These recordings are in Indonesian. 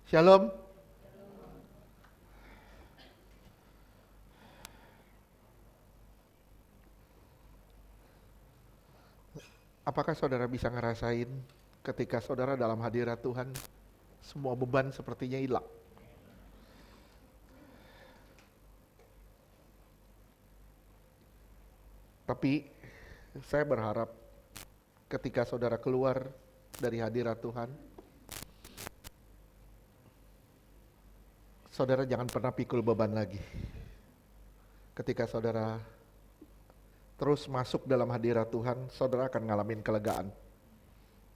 Shalom. Apakah saudara bisa ngerasain ketika saudara dalam hadirat Tuhan, semua beban sepertinya hilang? Tapi saya berharap ketika saudara keluar dari hadirat Tuhan, saudara jangan pernah pikul beban lagi. Ketika saudara terus masuk dalam hadirat Tuhan, saudara akan ngalamin kelegaan.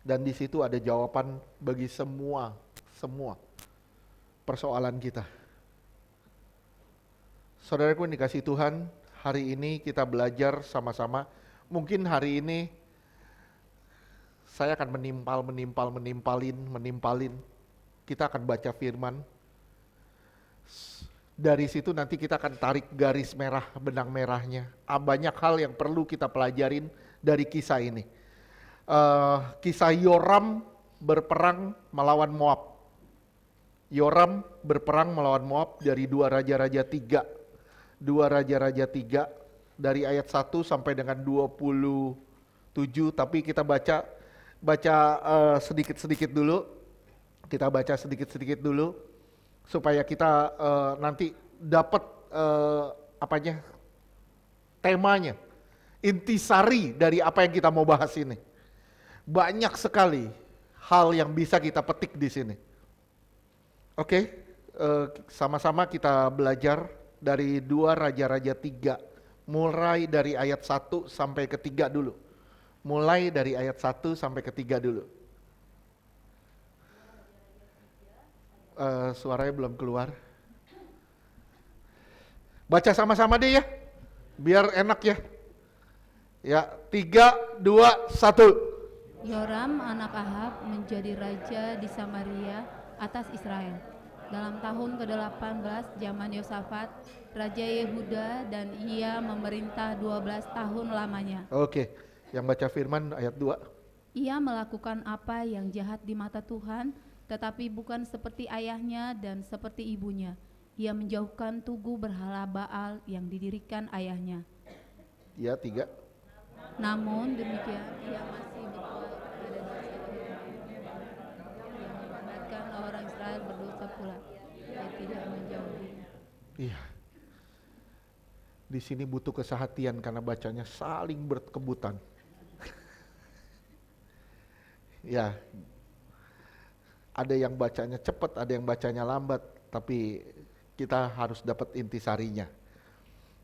Dan di situ ada jawaban bagi semua persoalan kita. Saudaraku yang dikasihi Tuhan, hari ini kita belajar sama-sama. Mungkin hari ini saya akan menimpalin. Kita akan baca firman. Dari situ nanti kita akan tarik garis merah, benang merahnya. Banyak hal yang perlu kita pelajarin dari kisah ini. Kisah Yoram berperang melawan Moab. Yoram berperang melawan Moab dari 2 Raja-Raja 3. 2 Raja-Raja 3 dari ayat 1 sampai dengan 27. Tapi kita baca sedikit-sedikit dulu. Kita baca sedikit-sedikit dulu supaya kita nanti dapat temanya, intisari dari apa yang kita mau bahas ini. Banyak sekali hal yang bisa kita petik di sini. Oke, sama-sama kita belajar dari 2 Raja-Raja 3, mulai dari ayat 1 sampai ke 3 dulu. Mulai dari ayat 1 sampai ke 3 dulu. Suaranya belum keluar. Baca sama-sama deh ya, biar enak ya. Ya, 3, 2, 1. Yoram anak Ahab menjadi raja di Samaria atas Israel. Dalam tahun ke-18 zaman Yosafat, Raja Yehuda, dan ia memerintah 12 tahun lamanya. Oke, yang baca firman ayat 2. Ia melakukan apa yang jahat di mata Tuhan, tetapi bukan seperti ayahnya dan seperti ibunya. Ia menjauhkan tugu berhala Baal yang didirikan ayahnya. Ya, 3. Namun demikian ia masih berbuat pada dosa yang membuatkan orang Israel berdosa pula. Ia tidak menjauhi. Iya. Di sini butuh kesehatian karena bacanya saling berkebutan. Ya. Ada yang bacanya cepat, ada yang bacanya lambat, tapi kita harus dapat intisarinya.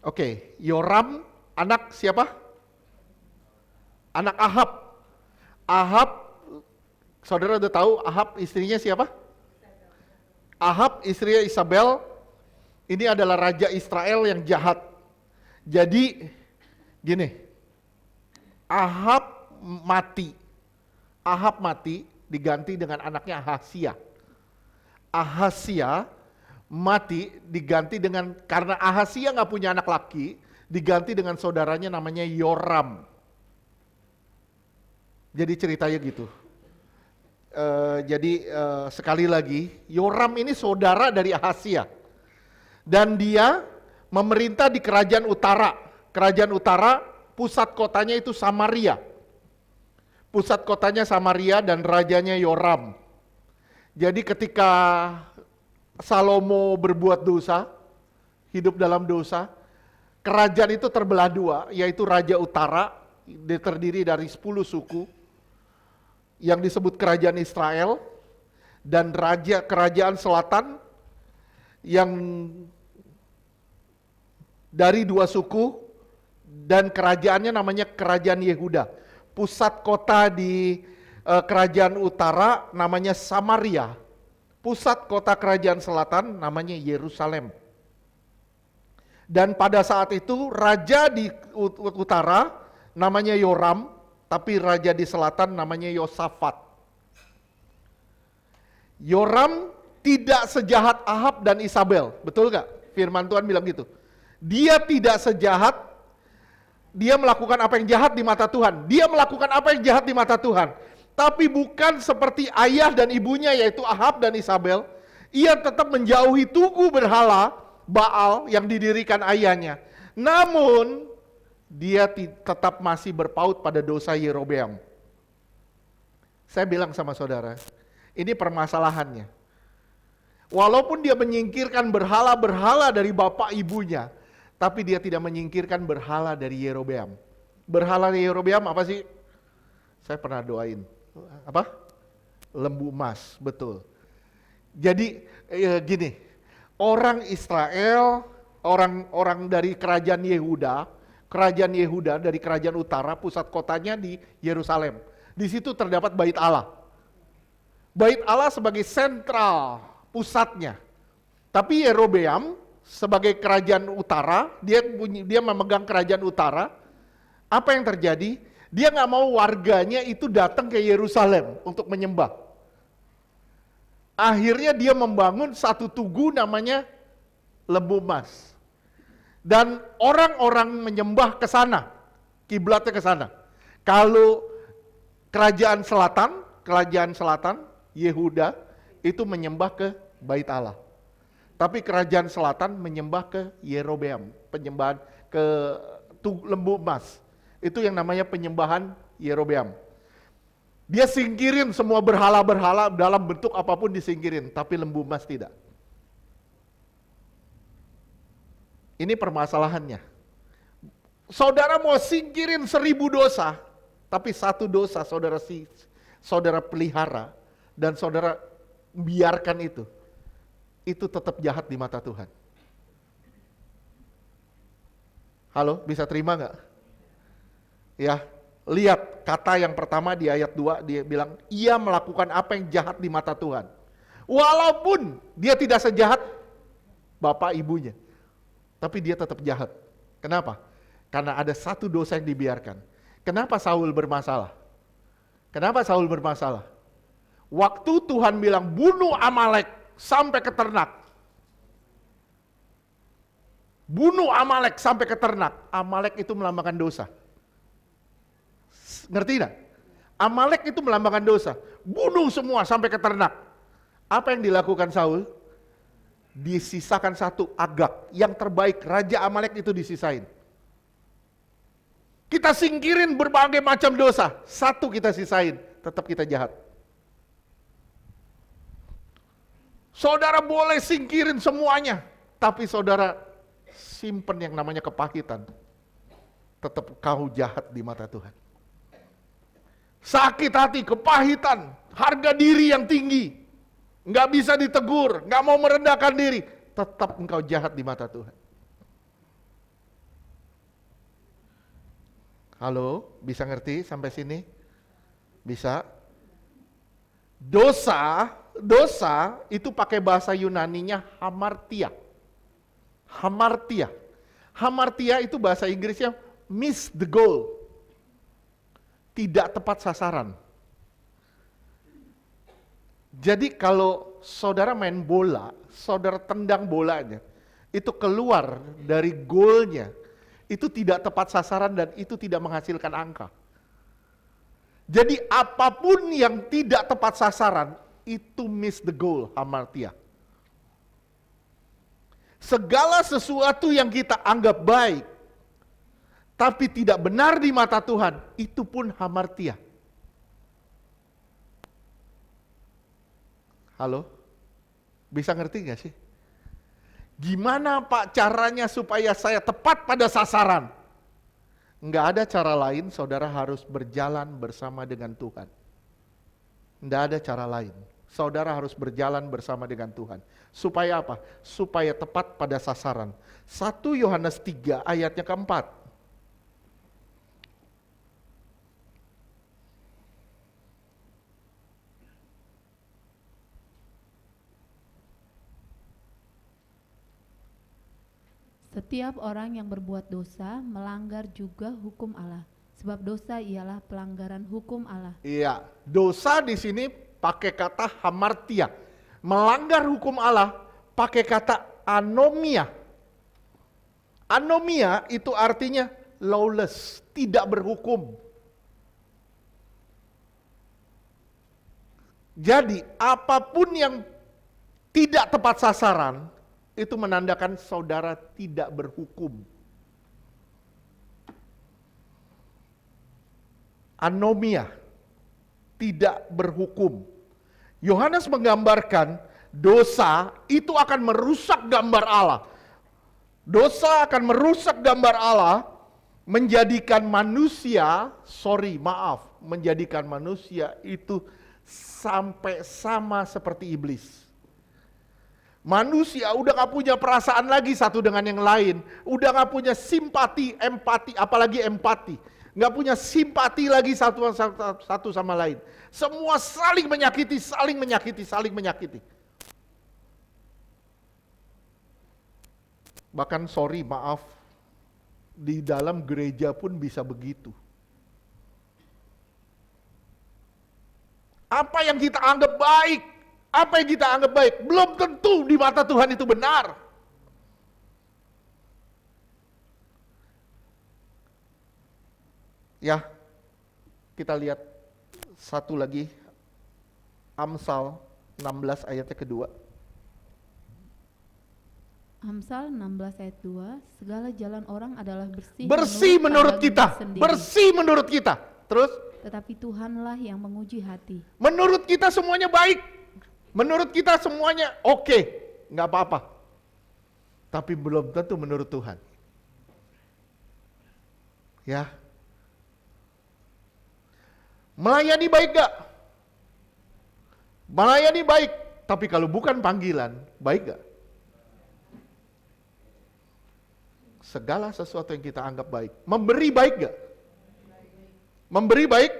Oke, Yoram anak siapa? Anak Ahab. Ahab, saudara udah tahu Ahab istrinya siapa? Ahab istrinya Isabel. Ini adalah raja Israel yang jahat. Jadi gini, Ahab mati diganti dengan anaknya Ahazia. Ahazia mati diganti dengan, karena Ahazia nggak punya anak laki, diganti dengan saudaranya namanya Yoram. Jadi ceritanya gitu. Sekali lagi, Yoram ini saudara dari Ahazia. Dan dia memerintah di kerajaan utara. Kerajaan utara, pusat kotanya itu Samaria. Pusat kotanya Samaria dan rajanya Yoram. Jadi ketika Salomo berbuat dosa, hidup dalam dosa, kerajaan itu terbelah 2, yaitu Raja Utara, terdiri dari 10 suku, yang disebut Kerajaan Israel, dan Kerajaan Selatan, yang dari 2 suku, dan kerajaannya namanya Kerajaan Yehuda. Pusat kota di kerajaan utara namanya Samaria. Pusat kota kerajaan selatan namanya Yerusalem. Dan pada saat itu raja di utara namanya Yoram, tapi raja di selatan namanya Yosafat. Yoram tidak sejahat Ahab dan Isabel, betul gak? Firman Tuhan bilang gitu. Dia tidak sejahat, dia melakukan apa yang jahat di mata Tuhan. Dia melakukan apa yang jahat di mata Tuhan. Tapi bukan seperti ayah dan ibunya, yaitu Ahab dan Isabel, Ia tetap menjauhi tugu berhala Baal yang didirikan ayahnya. Namun, dia tetap masih berpaut pada dosa Yerobeam. Saya bilang sama saudara, ini permasalahannya. Walaupun dia menyingkirkan berhala-berhala dari bapak ibunya, tapi dia tidak menyingkirkan berhala dari Yerobeam. Berhala dari Yerobeam apa sih? Saya pernah doain. Apa? Lembu emas, betul. Jadi gini, orang Israel, orang dari kerajaan Yehuda dari kerajaan utara, pusat kotanya di Yerusalem. Di situ terdapat Bait Allah. Bait Allah sebagai sentral pusatnya. Tapi Yerobeam sebagai kerajaan utara, dia memegang kerajaan utara. Apa yang terjadi? Dia nggak mau warganya itu datang ke Yerusalem untuk menyembah. Akhirnya dia membangun satu tugu namanya Lembu Emas. Dan orang-orang menyembah ke sana, kiblatnya ke sana. Kalau kerajaan selatan, Yehuda, itu menyembah ke Bait Allah. Tapi kerajaan selatan menyembah ke Yerobeam, penyembahan ke Lembu Emas. Itu yang namanya penyembahan Yerobeam. Dia singkirin semua berhala-berhala dalam bentuk apapun disingkirin, tapi lembu emas tidak. Ini permasalahannya. Saudara mau singkirin 1000 dosa, tapi satu dosa saudara pelihara dan saudara biarkan itu tetap jahat di mata Tuhan. Halo, bisa terima nggak? Ya, lihat kata yang pertama di ayat 2, dia bilang, ia melakukan apa yang jahat di mata Tuhan. Walaupun dia tidak sejahat bapak ibunya, tapi dia tetap jahat. Kenapa? Karena ada satu dosa yang dibiarkan. Kenapa Saul bermasalah? Waktu Tuhan bilang bunuh Amalek sampai ke ternak. Amalek itu melambangkan dosa. Ngerti tidak? Amalek itu melambangkan dosa. Bunuh semua sampai ke ternak. Apa yang dilakukan Saul? Disisakan satu Agag. Yang terbaik, Raja Amalek itu disisain. Kita singkirin berbagai macam dosa. Satu kita sisain, tetap kita jahat. Saudara boleh singkirin semuanya. Tapi saudara simpen yang namanya kepahitan. Tetap kau jahat di mata Tuhan. Sakit hati, kepahitan, harga diri yang tinggi, nggak bisa ditegur, nggak mau merendahkan diri, tetap engkau jahat di mata Tuhan. Halo, bisa ngerti sampai sini? Bisa? Dosa itu pakai bahasa Yunaninya hamartia. Hamartia itu bahasa Inggrisnya miss the goal. Tidak tepat sasaran. Jadi kalau saudara main bola, saudara tendang bolanya, itu keluar dari goalnya, itu tidak tepat sasaran dan itu tidak menghasilkan angka. Jadi apapun yang tidak tepat sasaran, itu miss the goal, hamartia. Segala sesuatu yang kita anggap baik, tapi tidak benar di mata Tuhan, itu pun hamartia. Halo? Bisa ngerti gak sih? Gimana Pak caranya supaya saya tepat pada sasaran? Nggak ada cara lain, saudara harus berjalan bersama dengan Tuhan. Nggak ada cara lain. Saudara harus berjalan bersama dengan Tuhan. Supaya apa? Supaya tepat pada sasaran. 1 Yohanes 3 ayatnya keempat. Setiap orang yang berbuat dosa melanggar juga hukum Allah, sebab dosa ialah pelanggaran hukum Allah. Iya, dosa di sini pakai kata hamartia. Melanggar hukum Allah pakai kata anomia. Anomia itu artinya lawless, tidak berhukum. Jadi apapun yang tidak tepat sasaran, itu menandakan saudara tidak berhukum. Anomia, tidak berhukum. Yohanes menggambarkan dosa itu akan merusak gambar Allah. Dosa akan merusak gambar Allah, menjadikan manusia, menjadikan manusia itu sampai sama seperti iblis. Manusia udah gak punya perasaan lagi satu dengan yang lain, udah gak punya simpati, empati, apalagi empati. Gak punya simpati lagi satu sama lain. Semua saling menyakiti, saling menyakiti, saling menyakiti. Bahkan maaf, di dalam gereja pun bisa begitu. Apa yang kita anggap baik, belum tentu di mata Tuhan itu benar. Ya, kita lihat satu lagi, Amsal 16 ayatnya kedua. Amsal 16 ayat 2, segala jalan orang adalah bersih. Bersih menurut kita, sendiri. bersih menurut kita. Terus? Tetapi Tuhanlah yang menguji hati. Menurut kita semuanya baik, menurut kita semuanya oke, nggak apa-apa. Tapi belum tentu menurut Tuhan. Ya. Melayani baik gak? Melayani baik, tapi kalau bukan panggilan, baik gak? Segala sesuatu yang kita anggap baik. Memberi baik gak? Memberi baik?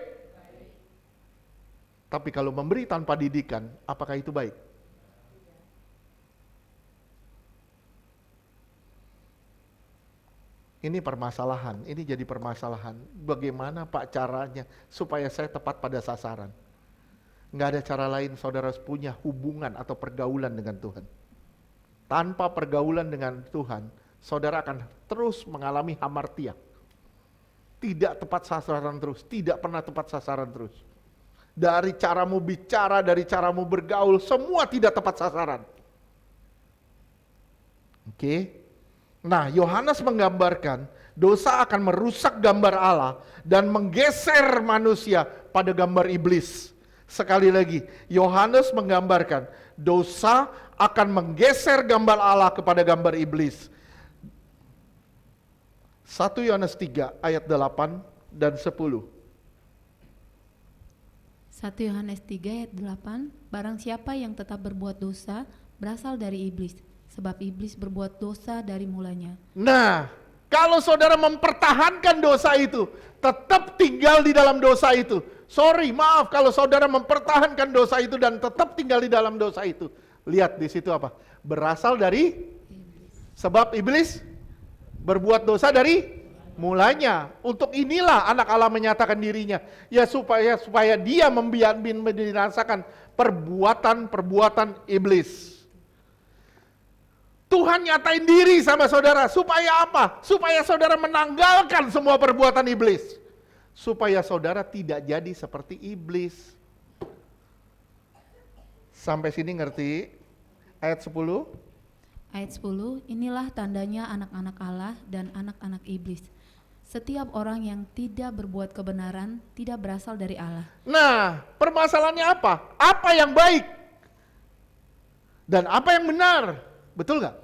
Tapi kalau memberi tanpa didikan, apakah itu baik? Ini permasalahan, ini jadi permasalahan. Bagaimana Pak caranya supaya saya tepat pada sasaran? Nggak ada cara lain saudara punya hubungan atau pergaulan dengan Tuhan. Tanpa pergaulan dengan Tuhan, saudara akan terus mengalami hamartia. Tidak tepat sasaran terus, tidak pernah tepat sasaran terus. Dari caramu bicara, dari caramu bergaul, semua tidak tepat sasaran. Oke? Nah, Yohanes menggambarkan dosa akan merusak gambar Allah dan menggeser manusia pada gambar iblis. Sekali lagi, Yohanes menggambarkan dosa akan menggeser gambar Allah kepada gambar iblis. 1 Yohanes 3 ayat 8 dan 10. 1 Yohanes 3 ayat 8, barang siapa yang tetap berbuat dosa berasal dari iblis, sebab iblis berbuat dosa dari mulanya. Nah, kalau saudara mempertahankan dosa itu, tetap tinggal di dalam dosa itu. Maaf kalau saudara mempertahankan dosa itu dan tetap tinggal di dalam dosa itu. Lihat di situ apa? Berasal dari sebab iblis berbuat dosa dari mulanya. Untuk inilah anak Allah menyatakan dirinya, ya supaya dia membinasakan perbuatan iblis. Tuhan nyatain diri sama saudara, supaya apa? Supaya saudara menanggalkan semua perbuatan iblis. Supaya saudara tidak jadi seperti iblis. Sampai sini ngerti? Ayat 10. Ayat 10, inilah tandanya anak-anak Allah dan anak-anak iblis. Setiap orang yang tidak berbuat kebenaran tidak berasal dari Allah. Nah, permasalahannya apa? Apa yang baik? Dan apa yang benar? Betul gak?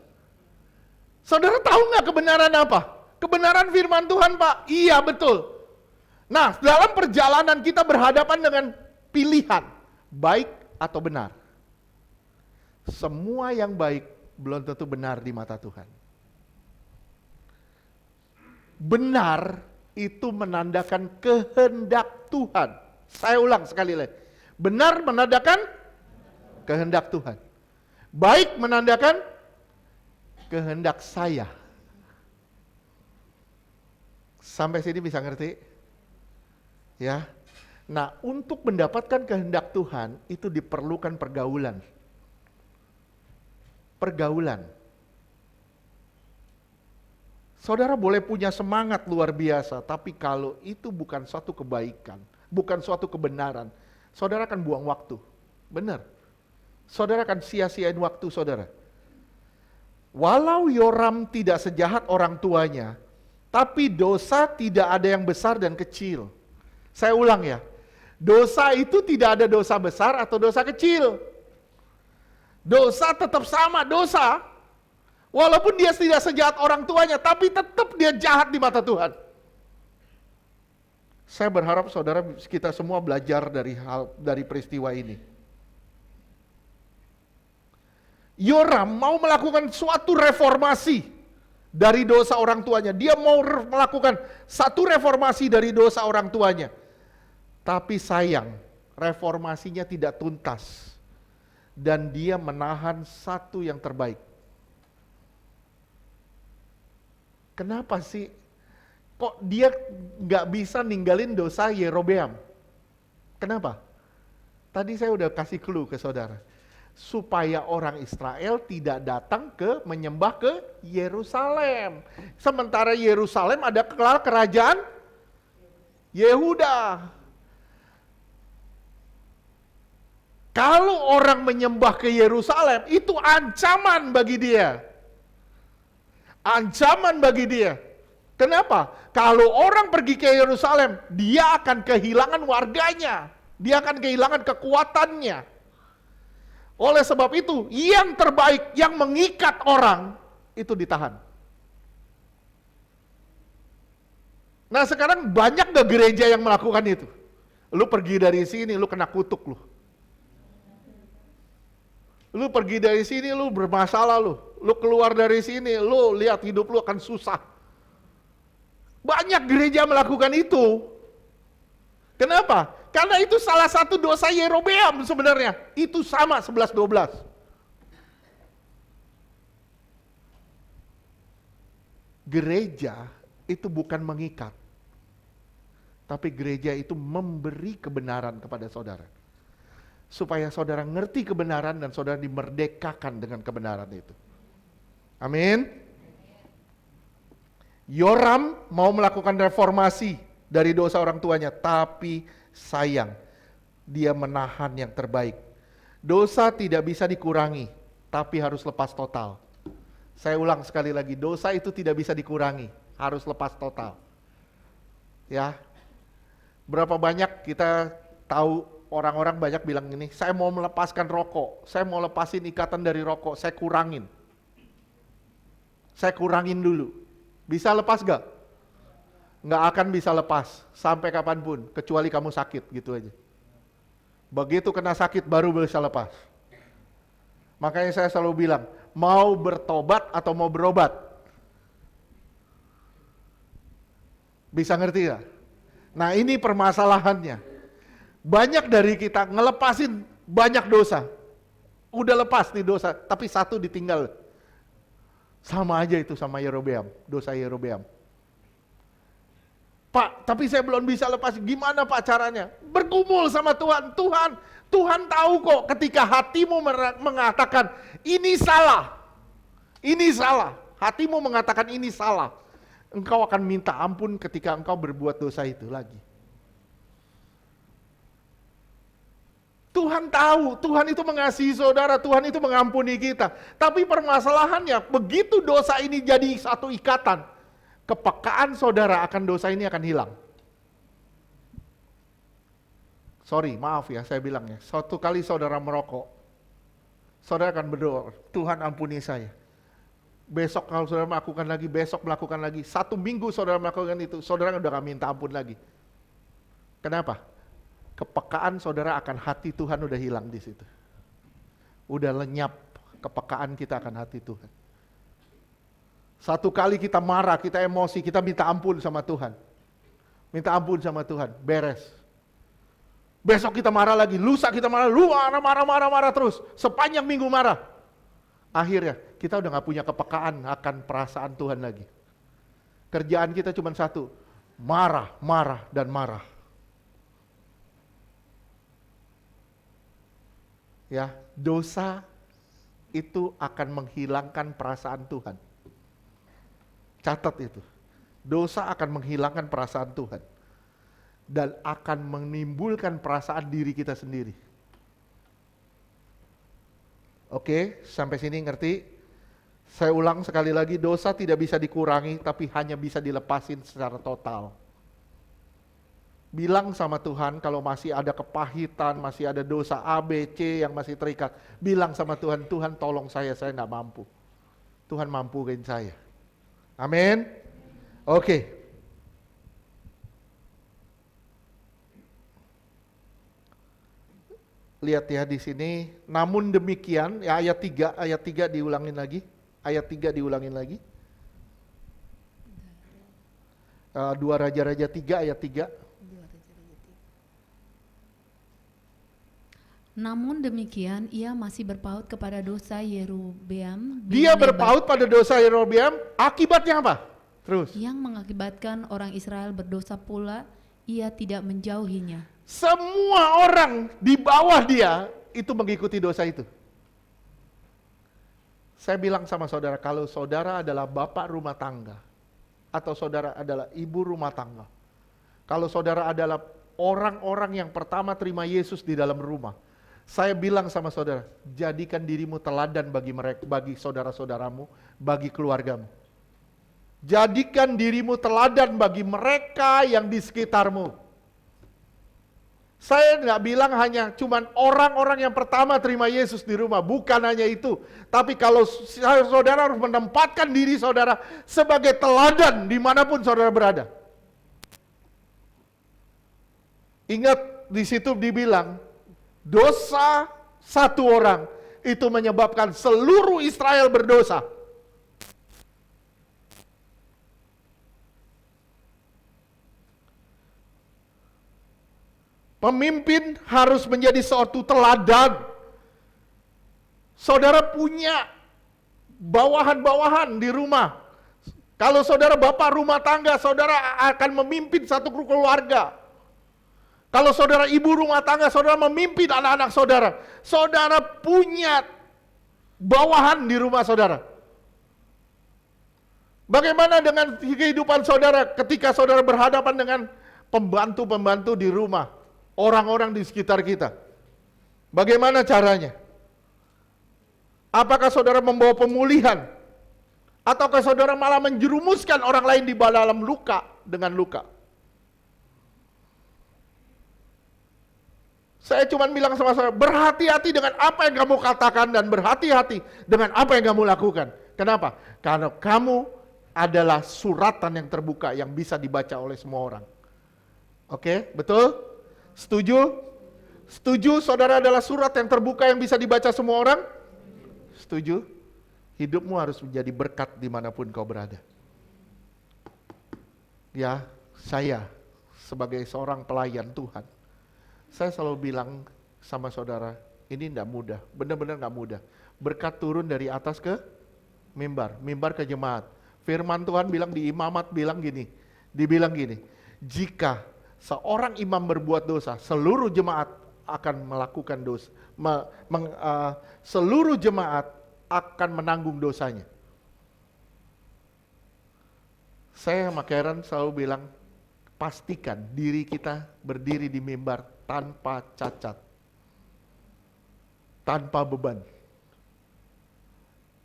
Saudara tahu gak kebenaran apa? Kebenaran firman Tuhan, Pak. Iya, betul. Nah, dalam perjalanan kita berhadapan dengan pilihan, baik atau benar. Semua yang baik belum tentu benar di mata Tuhan. Benar itu menandakan kehendak Tuhan. Saya ulang sekali lagi. Benar menandakan kehendak Tuhan. Baik menandakan kehendak saya. Sampai sini bisa ngerti? Ya. Nah, untuk mendapatkan kehendak Tuhan itu diperlukan pergaulan. Pergaulan. Saudara boleh punya semangat luar biasa, tapi kalau itu bukan suatu kebaikan, bukan suatu kebenaran, saudara akan buang waktu. Benar. Saudara akan sia-siain waktu saudara. Walau Yoram tidak sejahat orang tuanya, tapi dosa tidak ada yang besar dan kecil. Saya ulang ya, dosa itu tidak ada dosa besar atau dosa kecil. Dosa tetap sama dosa. Walaupun dia tidak sejahat orang tuanya, tapi tetap dia jahat di mata Tuhan. Saya berharap saudara kita semua belajar dari peristiwa ini. Yoram mau melakukan suatu reformasi dari dosa orang tuanya. Dia mau melakukan satu reformasi dari dosa orang tuanya. Tapi sayang, reformasinya tidak tuntas. Dan dia menahan satu yang terbaik. Kenapa sih? Kok dia nggak bisa ninggalin dosa Yerobeam? Kenapa? Tadi saya udah kasih clue ke saudara. Supaya orang Israel tidak datang menyembah ke Yerusalem. Sementara Yerusalem ada kerajaan Yehuda. Kalau orang menyembah ke Yerusalem, itu ancaman bagi dia. Ancaman bagi dia. Kenapa? Kalau orang pergi ke Yerusalem, dia akan kehilangan warganya. Dia akan kehilangan kekuatannya. Oleh sebab itu, yang terbaik, yang mengikat orang, itu ditahan. Nah sekarang banyak gak gereja yang melakukan itu? Lu pergi dari sini, lu kena kutuk lu. Lu pergi dari sini, lu bermasalah lu. Lu keluar dari sini, lu lihat hidup lu akan susah. Banyak gereja melakukan itu. Kenapa? Karena itu salah satu dosa Yerobeam sebenarnya. Itu sama 11-12. Gereja itu bukan mengikat. Tapi gereja itu memberi kebenaran kepada saudara. Supaya saudara ngerti kebenaran dan saudara dimerdekakan dengan kebenaran itu. Amin. Yoram mau melakukan reformasi dari dosa orang tuanya, tapi sayang, dia menahan yang terbaik. Dosa tidak bisa dikurangi, tapi harus lepas total. Saya ulang sekali lagi, dosa itu tidak bisa dikurangi, harus lepas total. Ya, berapa banyak kita tahu orang-orang banyak bilang gini, saya mau melepaskan rokok, saya mau lepasin ikatan dari rokok, saya kurangin. Saya kurangin dulu. Bisa lepas gak? Nggak akan bisa lepas sampai kapanpun, kecuali kamu sakit gitu aja. Begitu kena sakit baru bisa lepas. Makanya saya selalu bilang, mau bertobat atau mau berobat? Bisa ngerti gak? Nah ini permasalahannya. Banyak dari kita ngelepasin banyak dosa. Udah lepas nih dosa, tapi satu ditinggal. Sama aja itu sama Yerobeam, dosa Yerobeam. Pak, tapi saya belum bisa lepas. Gimana Pak caranya? Bergumul sama Tuhan. Tuhan tahu kok ketika hatimu mengatakan ini salah. Ini salah. Hatimu mengatakan ini salah. Engkau akan minta ampun ketika engkau berbuat dosa itu lagi. Tuhan tahu, Tuhan itu mengasihi saudara, Tuhan itu mengampuni kita. Tapi permasalahannya, begitu dosa ini jadi satu ikatan, kepekaan saudara akan dosa ini akan hilang. Sorry, maaf ya saya bilangnya. Suatu kali saudara merokok, saudara akan berdoa, Tuhan ampuni saya. Besok kalau saudara melakukan lagi, besok melakukan lagi. 1 minggu saudara melakukan itu, saudara udah gak minta ampun lagi. Kenapa? Kepekaan saudara akan hati Tuhan udah hilang di situ. Udah lenyap kepekaan kita akan hati Tuhan. Satu kali kita marah, kita emosi, kita minta ampun sama Tuhan. Minta ampun sama Tuhan, beres. Besok kita marah lagi, lusa kita marah, marah terus. Sepanjang minggu marah. Akhirnya kita udah gak punya kepekaan akan perasaan Tuhan lagi. Kerjaan kita cuma satu, marah, dan marah. Ya, dosa itu akan menghilangkan perasaan Tuhan. Catat itu. Dosa akan menghilangkan perasaan Tuhan. Dan akan menimbulkan perasaan diri kita sendiri. Oke, sampai sini ngerti? Saya ulang sekali lagi, dosa tidak bisa dikurangi, tapi hanya bisa dilepasin secara total. Bilang sama Tuhan kalau masih ada kepahitan, masih ada dosa A, B, C yang masih terikat. Bilang sama Tuhan, Tuhan tolong saya nggak mampu. Tuhan mampuin saya. Amin. Oke. Lihat ya di sini, namun demikian, ya ayat 3 diulangin lagi. Ayat 3 diulangin lagi. 2 Raja-Raja 3 ayat 3. Namun demikian ia masih berpaut kepada dosa Yerobeam bin Dia Nebat, berpaut pada dosa Yerobeam, akibatnya apa? Terus. yang mengakibatkan orang Israel berdosa pula, ia tidak menjauhinya. Semua orang di bawah dia itu mengikuti dosa itu. Saya bilang sama saudara, kalau saudara adalah bapak rumah tangga, atau saudara adalah ibu rumah tangga, kalau saudara adalah orang-orang yang pertama terima Yesus di dalam rumah, saya bilang sama saudara, jadikan dirimu teladan bagi mereka, bagi saudara-saudaramu, bagi keluargamu. Jadikan dirimu teladan bagi mereka yang di sekitarmu. Saya nggak bilang hanya cuman orang-orang yang pertama terima Yesus di rumah, bukan hanya itu. Tapi kalau saudara harus menempatkan diri saudara sebagai teladan dimanapun saudara berada. Ingat di situ dibilang, dosa satu orang itu menyebabkan seluruh Israel berdosa. Pemimpin harus menjadi suatu teladan. Saudara punya bawahan-bawahan di rumah. Kalau saudara bapak rumah tangga, saudara akan memimpin satu keluarga. Kalau saudara ibu rumah tangga, saudara memimpin anak-anak saudara. Saudara punya bawahan di rumah saudara. Bagaimana dengan kehidupan saudara ketika saudara berhadapan dengan pembantu-pembantu di rumah? Orang-orang di sekitar kita. Bagaimana caranya? Apakah saudara membawa pemulihan? Ataukah saudara malah menjerumuskan orang lain di dalam luka dengan luka? Saya cuma bilang sama saudara, berhati-hati dengan apa yang kamu katakan dan berhati-hati dengan apa yang kamu lakukan. Kenapa? Karena kamu adalah suratan yang terbuka yang bisa dibaca oleh semua orang. Oke, betul? Setuju? Setuju saudara adalah surat yang terbuka yang bisa dibaca semua orang? Setuju? Hidupmu harus menjadi berkat dimanapun kau berada. Ya, saya sebagai seorang pelayan Tuhan, saya selalu bilang sama saudara, ini tidak mudah, benar-benar nggak mudah. Berkat turun dari atas ke mimbar, mimbar ke jemaat. Firman Tuhan bilang di imamat dibilang gini, jika seorang imam berbuat dosa, seluruh jemaat akan melakukan dosa. Seluruh jemaat akan menanggung dosanya. Saya sama Karen selalu bilang, pastikan diri kita berdiri di mimbar tanpa cacat, tanpa beban.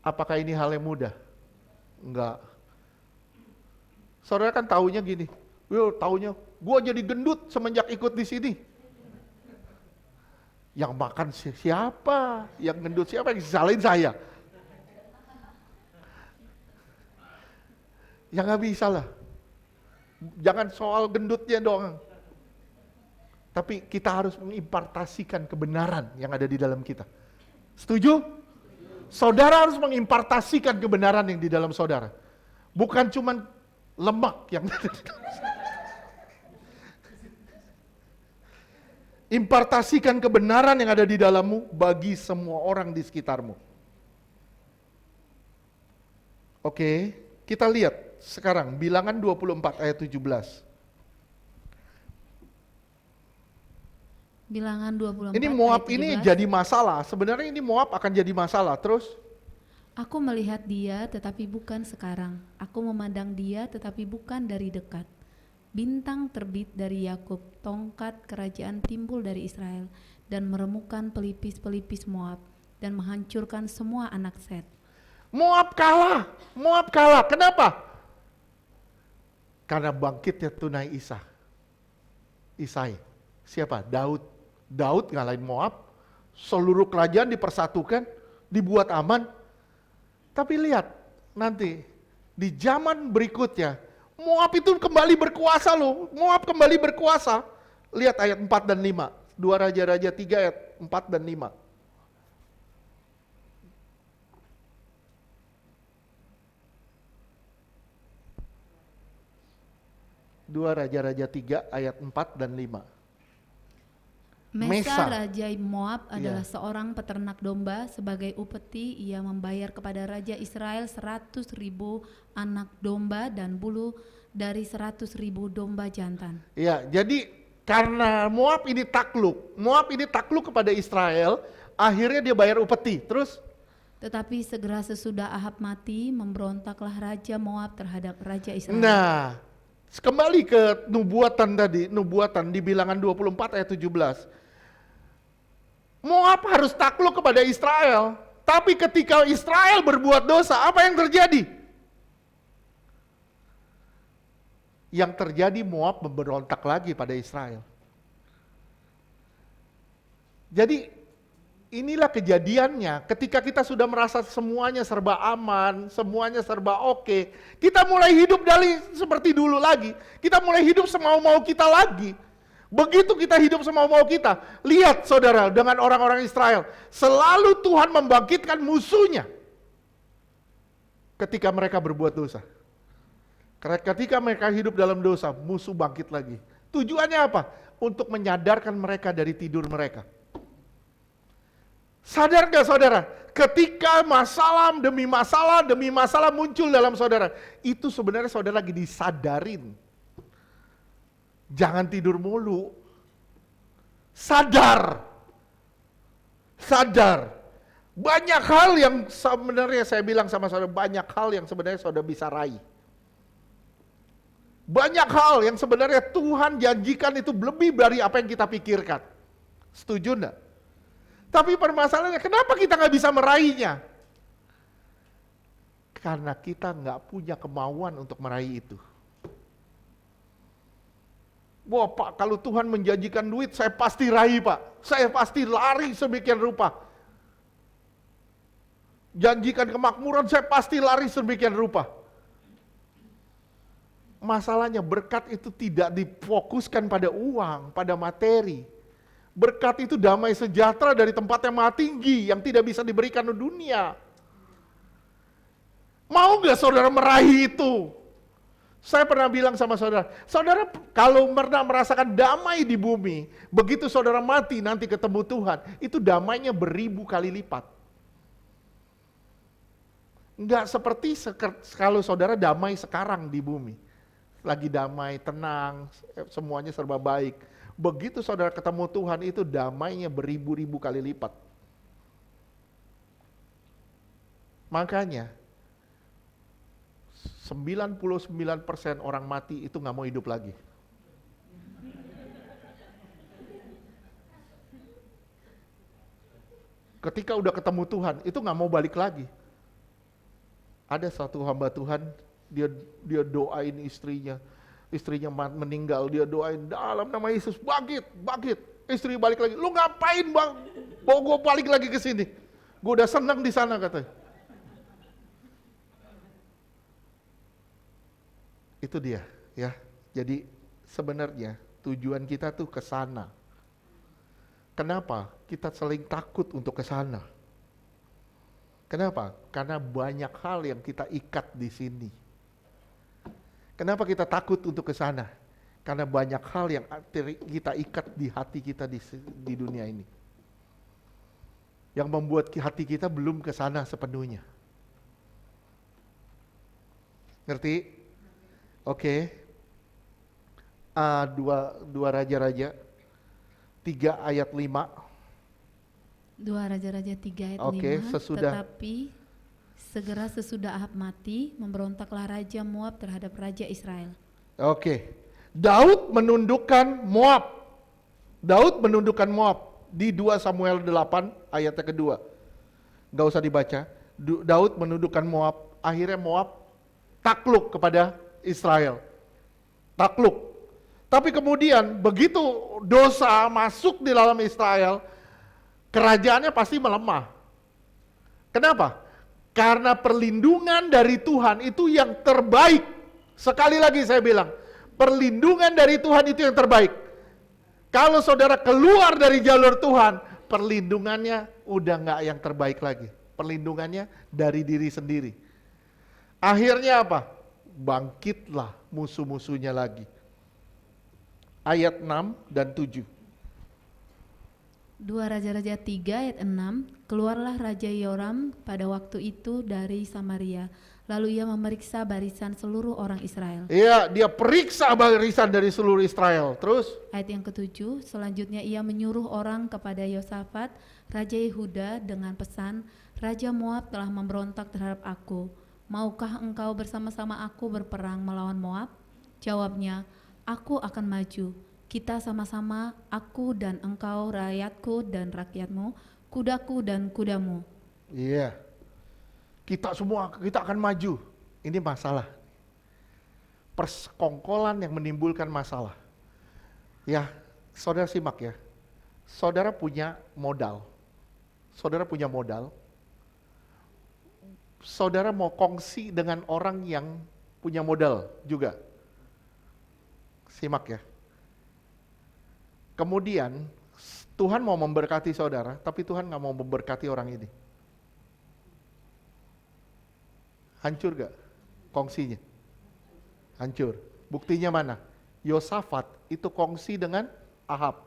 Apakah ini hal yang mudah? Enggak. Saudara kan taunya gini, taunya gue jadi gendut semenjak ikut di sini. Yang makan siapa? Yang gendut siapa? Yang salahin saya. Ya nggak bisa lah. Jangan soal gendutnya doang. Tapi kita harus mengimpartasikan kebenaran yang ada di dalam kita. Setuju? Saudara harus mengimpartasikan kebenaran yang di dalam saudara. Bukan cuman lemak yang ada di dalam saudara. Impartasikan kebenaran yang ada di dalammu bagi semua orang di sekitarmu. Oke, kita lihat sekarang Bilangan 24 ayat 17. Bilangan 24 Ini Moab ayat ini 17. jadi masalah. Sebenarnya ini Moab akan jadi masalah. Terus Aku melihat dia tetapi bukan sekarang. Aku memandang dia tetapi bukan dari dekat. Bintang terbit dari Yakub, tongkat kerajaan timbul dari Israel dan meremukkan pelipis-pelipis Moab. dan menghancurkan semua anak Set. Moab kalah. Moab kalah. Kenapa? Karena bangkitnya tunai Isai. Siapa? Daud. Daud ngalahin Moab. Seluruh kerajaan dipersatukan, dibuat aman. Tapi lihat nanti di zaman berikutnya, Moab itu kembali berkuasa loh. Moab kembali berkuasa. Lihat ayat 4 dan 5. 2 Raja-Raja 3 ayat 4 dan 5. Dua Raja-Raja 3 ayat 4 dan 5. Mesa, Mesa. Raja Moab adalah Iya. seorang peternak domba. Sebagai upeti ia membayar kepada Raja Israel 100.000 anak domba dan bulu dari 100.000 domba jantan. Ya, jadi karena Moab ini takluk kepada Israel, akhirnya dia bayar upeti. Terus Tetapi segera sesudah Ahab mati, memberontaklah Raja Moab terhadap Raja Israel. nah, kembali ke nubuatan tadi, nubuatan di Bilangan 24 ayat 17. Moab harus takluk kepada Israel, tapi ketika Israel berbuat dosa, apa yang terjadi? Yang terjadi Moab memberontak lagi pada Israel. Jadi inilah kejadiannya ketika kita sudah merasa semuanya serba aman, semuanya serba oke, kita mulai hidup dari seperti dulu lagi. Kita mulai hidup semau-mau kita lagi. Begitu kita hidup semau-mau kita, lihat saudara dengan orang-orang Israel, selalu Tuhan membangkitkan musuhnya ketika mereka berbuat dosa. Ketika mereka hidup dalam dosa, musuh bangkit lagi. Tujuannya apa? Untuk menyadarkan mereka dari tidur mereka. Sadar gak saudara? Ketika masalah demi masalah muncul dalam saudara, itu sebenarnya saudara lagi disadarin. Jangan tidur mulu. Sadar. Banyak hal yang sebenarnya saya bilang sama saudara, banyak hal yang sebenarnya saudara bisa raih. Banyak hal yang sebenarnya Tuhan janjikan itu lebih dari apa yang kita pikirkan. Setuju enggak? Tapi permasalahannya, kenapa kita nggak bisa meraihnya? Karena kita nggak punya kemauan untuk meraih itu. Wah Pak, kalau Tuhan menjanjikan duit, saya pasti raih Pak. Saya pasti lari sedemikian rupa. Janjikan kemakmuran, saya pasti lari sedemikian rupa. Masalahnya berkat itu tidak difokuskan pada uang, pada materi. Berkat itu damai sejahtera dari tempat yang maha tinggi, yang tidak bisa diberikan di dunia. Mau gak saudara meraih itu? Saya pernah bilang sama saudara, saudara kalau pernah merasakan damai di bumi, begitu saudara mati nanti ketemu Tuhan, itu damainya beribu kali lipat. Enggak seperti kalau saudara damai sekarang di bumi. Lagi damai, tenang, semuanya serba baik. Begitu saudara ketemu Tuhan itu damainya beribu-ribu kali lipat. Makanya 99% orang mati itu nggak mau hidup lagi. Ketika udah ketemu Tuhan, itu nggak mau balik lagi. Ada satu hamba Tuhan, dia doain istrinya meninggal, dia doain dalam nama Yesus, bangkit. Istri balik lagi, lu ngapain bang? Bawa gue balik lagi ke sini. Gue udah senang di sana katanya. Itu dia, ya. Jadi sebenarnya tujuan kita tuh ke sana. Kenapa? Kita saling takut untuk ke sana. Kenapa? Karena banyak hal yang kita ikat di sini. Kenapa kita takut untuk ke sana? Karena banyak hal yang kita ikat di hati kita di dunia ini. Yang membuat hati kita belum ke sana sepenuhnya. Ngerti? Oke. Dua Raja-Raja 3 ayat 5. 2 Raja-Raja 3 ayat Oke, 5. Tetapi segera sesudah Ahab mati, memberontaklah Raja Moab terhadap Raja Israel. Oke. Daud menundukkan Moab di 2 Samuel 8 ayatnya kedua. Nggak usah dibaca. Daud menundukkan Moab, akhirnya Moab takluk kepada Israel. Takluk. Tapi kemudian begitu dosa masuk di dalam Israel, kerajaannya pasti melemah. Kenapa? Karena perlindungan dari Tuhan itu yang terbaik. Sekali lagi saya bilang, perlindungan dari Tuhan itu yang terbaik. Kalau saudara keluar dari jalur Tuhan, perlindungannya udah nggak yang terbaik lagi. Perlindungannya dari diri sendiri. Akhirnya apa? Bangkitlah musuh-musuhnya lagi. Ayat 6 dan 7. 2 Raja-Raja 3 ayat 6, keluarlah Raja Yoram pada waktu itu dari Samaria, lalu ia memeriksa barisan seluruh orang Israel. Iya, dia periksa barisan dari seluruh Israel. Terus? Ayat yang ke-7, selanjutnya ia menyuruh orang kepada Yosafat, Raja Yehuda dengan pesan, Raja Moab telah memberontak terhadap aku. Maukah engkau bersama-sama aku berperang melawan Moab? Jawabnya, aku akan maju. Kita sama-sama, aku dan engkau, rakyatku dan rakyatmu, kudaku dan kudamu. Iya. Kita semua, kita akan maju. Ini masalah. Persekongkolan yang menimbulkan masalah. Ya, saudara simak ya. Saudara punya modal. Saudara punya modal. Saudara mau kongsi dengan orang yang punya modal juga. Simak ya. Kemudian Tuhan mau memberkati saudara, tapi Tuhan nggak mau memberkati orang ini. Hancur gak kongsinya? Hancur. Buktinya mana? Yosafat itu kongsi dengan Ahab.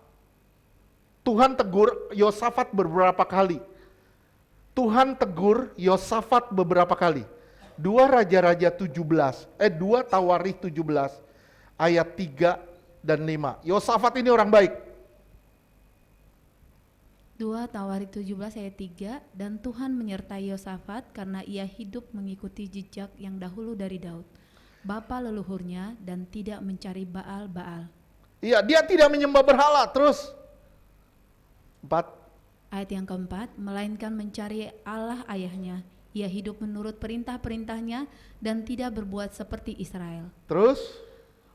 Tuhan tegur Yosafat beberapa kali. Tuhan tegur Yosafat beberapa kali. 2 Raja-Raja 17, 2 Tawarikh 17 ayat 3 dan 5. Yosafat ini orang baik. 2 Tawarikh 17 ayat 3, dan Tuhan menyertai Yosafat karena ia hidup mengikuti jejak yang dahulu dari Daud, bapa leluhurnya, dan tidak mencari Baal-Baal. Iya, dia tidak menyembah berhala. Terus 4. Ayat yang keempat, melainkan mencari Allah ayahnya. Ia hidup menurut perintah-perintahnya dan tidak berbuat seperti Israel. Terus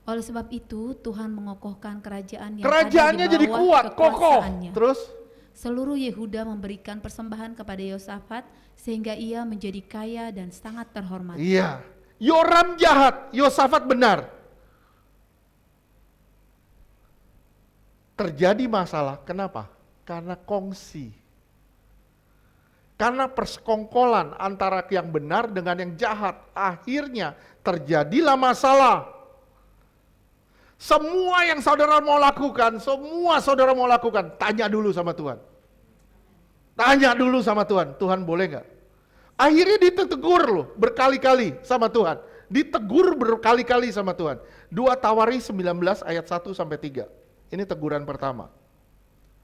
Oleh sebab itu Tuhan mengokohkan kerajaan yang kerajaannya ada di jadi bawah kuat, kokoh. kekuasaannya. Terus Seluruh Yehuda memberikan persembahan kepada Yosafat sehingga ia menjadi kaya dan sangat terhormat. iya, Yoram jahat, Yosafat benar. Terjadi masalah, kenapa? Karena kongsi. Karena persekongkolan antara yang benar dengan yang jahat. Akhirnya terjadilah masalah. Semua yang saudara mau lakukan, tanya dulu sama Tuhan. Tanya dulu sama Tuhan, Tuhan boleh nggak? Akhirnya ditegur loh berkali-kali sama Tuhan. Ditegur berkali-kali sama Tuhan. 2 Tawarikh 19 ayat 1 sampai 3. Ini teguran pertama.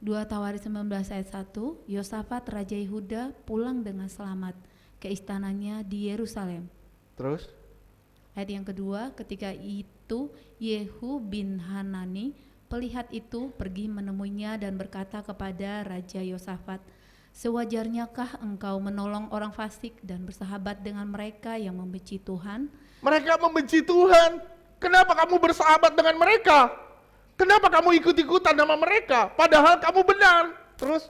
2 Tawarikh 19 ayat 1, Yosafat Raja Yehuda pulang dengan selamat ke istananya di Yerusalem. Terus? Ayat yang kedua, ketika itu Yehu bin Hanani, pelihat itu, pergi menemuinya dan berkata kepada Raja Yosafat, sewajarnyakah engkau menolong orang fasik dan bersahabat dengan mereka yang membenci Tuhan? Mereka membenci Tuhan. Kenapa kamu bersahabat dengan mereka? Kenapa kamu ikut-ikutan sama mereka? Padahal kamu benar. Terus?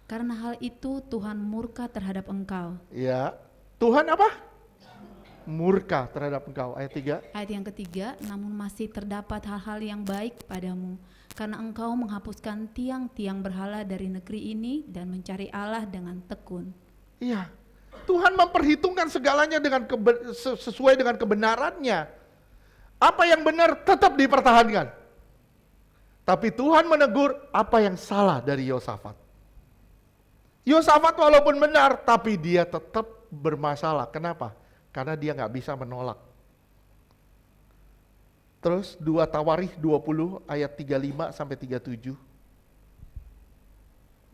Karena hal itu Tuhan murka terhadap engkau. Ya, Tuhan apa? Murka terhadap engkau. Ayat 3. Ayat yang ketiga, namun masih terdapat hal-hal yang baik padamu, karena engkau menghapuskan tiang-tiang berhala dari negeri ini dan mencari Allah dengan tekun. Iya, Tuhan memperhitungkan segalanya dengan sesuai dengan kebenarannya. Apa yang benar tetap dipertahankan. Tapi Tuhan menegur apa yang salah dari Yosafat. Yosafat walaupun benar, tapi dia tetap bermasalah. Kenapa? Karena dia nggak bisa menolak. Terus 2 Tawarikh 20 ayat 35 sampai 37.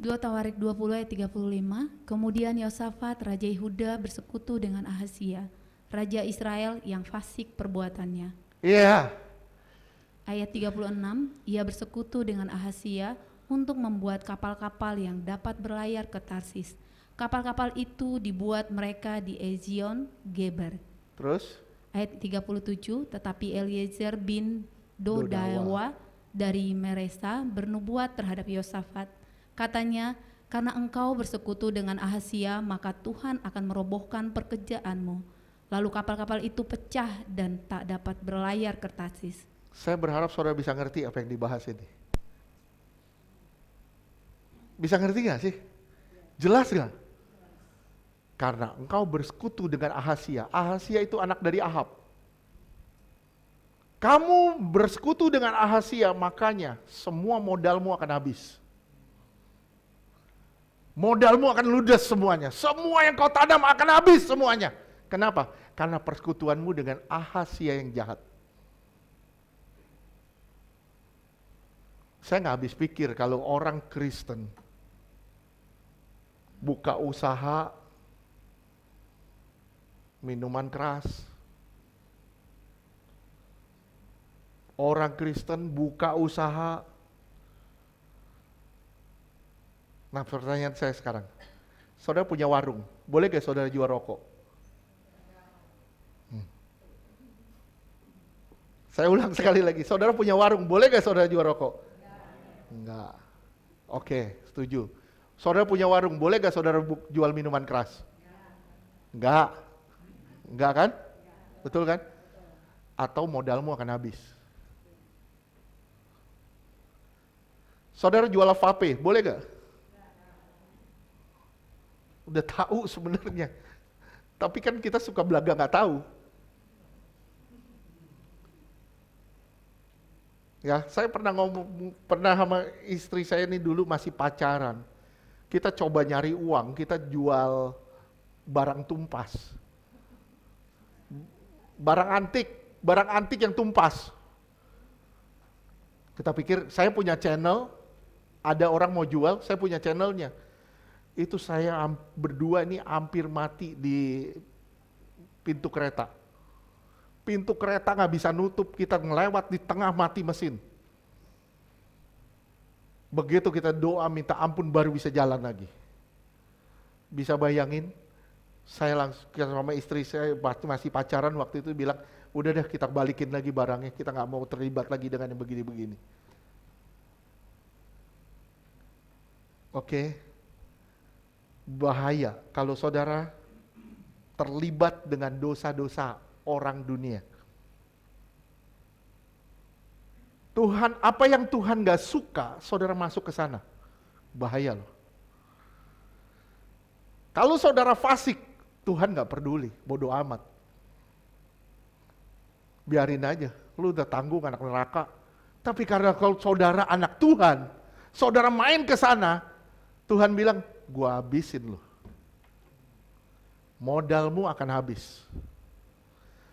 2 Tawarikh 20 ayat 35, kemudian Yosafat Raja Yehuda bersekutu dengan Ahazia, Raja Israel yang fasik perbuatannya. Iya. Ayat 36, ia bersekutu dengan Ahazia untuk membuat kapal-kapal yang dapat berlayar ke Tarsis. Kapal-kapal itu dibuat mereka di Ezion Geber. Terus Ayat 37, tetapi Eliezer bin Dodawa. Dodawa dari Meresa bernubuat terhadap Yosafat. Katanya, karena engkau bersekutu dengan Ahasia, maka Tuhan akan merobohkan pekerjaanmu. Lalu kapal-kapal itu pecah dan tak dapat berlayar ke Tarsis. saya berharap saudara bisa ngerti apa yang dibahas ini. Bisa ngerti gak sih? Jelas gak? Karena engkau bersekutu dengan Ahasia. Ahasia itu anak dari Ahab. Kamu bersekutu dengan Ahasia, makanya semua modalmu akan habis. Modalmu akan ludes semuanya. Semua yang kau tanam akan habis semuanya. Kenapa? Karena persekutuanmu dengan Ahasia yang jahat. Saya nggak habis pikir kalau orang Kristen buka usaha minuman keras. Orang Kristen buka usaha. Nah, pertanyaan saya sekarang. Saudara punya warung, boleh gak saudara jual rokok? Saya ulang sekali lagi, saudara punya warung, boleh gak saudara jual rokok? Enggak. Oke, setuju. Saudara punya warung, boleh gak saudara jual minuman keras? Enggak. Enggak kan? Betul kan? Atau modalmu akan habis. Saudara jual vape, boleh gak? Udah tahu sebenarnya. Tapi kan kita suka belaga nggak tahu. Ya, saya pernah sama istri saya ini dulu masih pacaran. Kita coba nyari uang, kita jual barang tumpas. Barang antik yang tumpas. Kita pikir, saya punya channel, ada orang mau jual, saya punya channelnya. Itu saya berdua ini hampir mati di pintu kereta. Pintu kereta nggak bisa nutup, kita ngelewat di tengah mati mesin. Begitu kita doa minta ampun baru bisa jalan lagi. Bisa bayangin, saya langsung sama istri saya masih pacaran waktu itu bilang, udah deh kita balikin lagi barangnya, kita nggak mau terlibat lagi dengan yang begini-begini. Oke. Bahaya kalau saudara terlibat dengan dosa-dosa orang dunia. Tuhan, apa yang Tuhan gak suka, saudara masuk ke sana. Bahaya loh. Kalau saudara fasik, Tuhan gak peduli, bodoh amat. Biarin aja, lu udah tanggung anak neraka. Tapi karena kalau saudara anak Tuhan, saudara main ke sana, Tuhan bilang, gua habisin lu. Modalmu akan habis.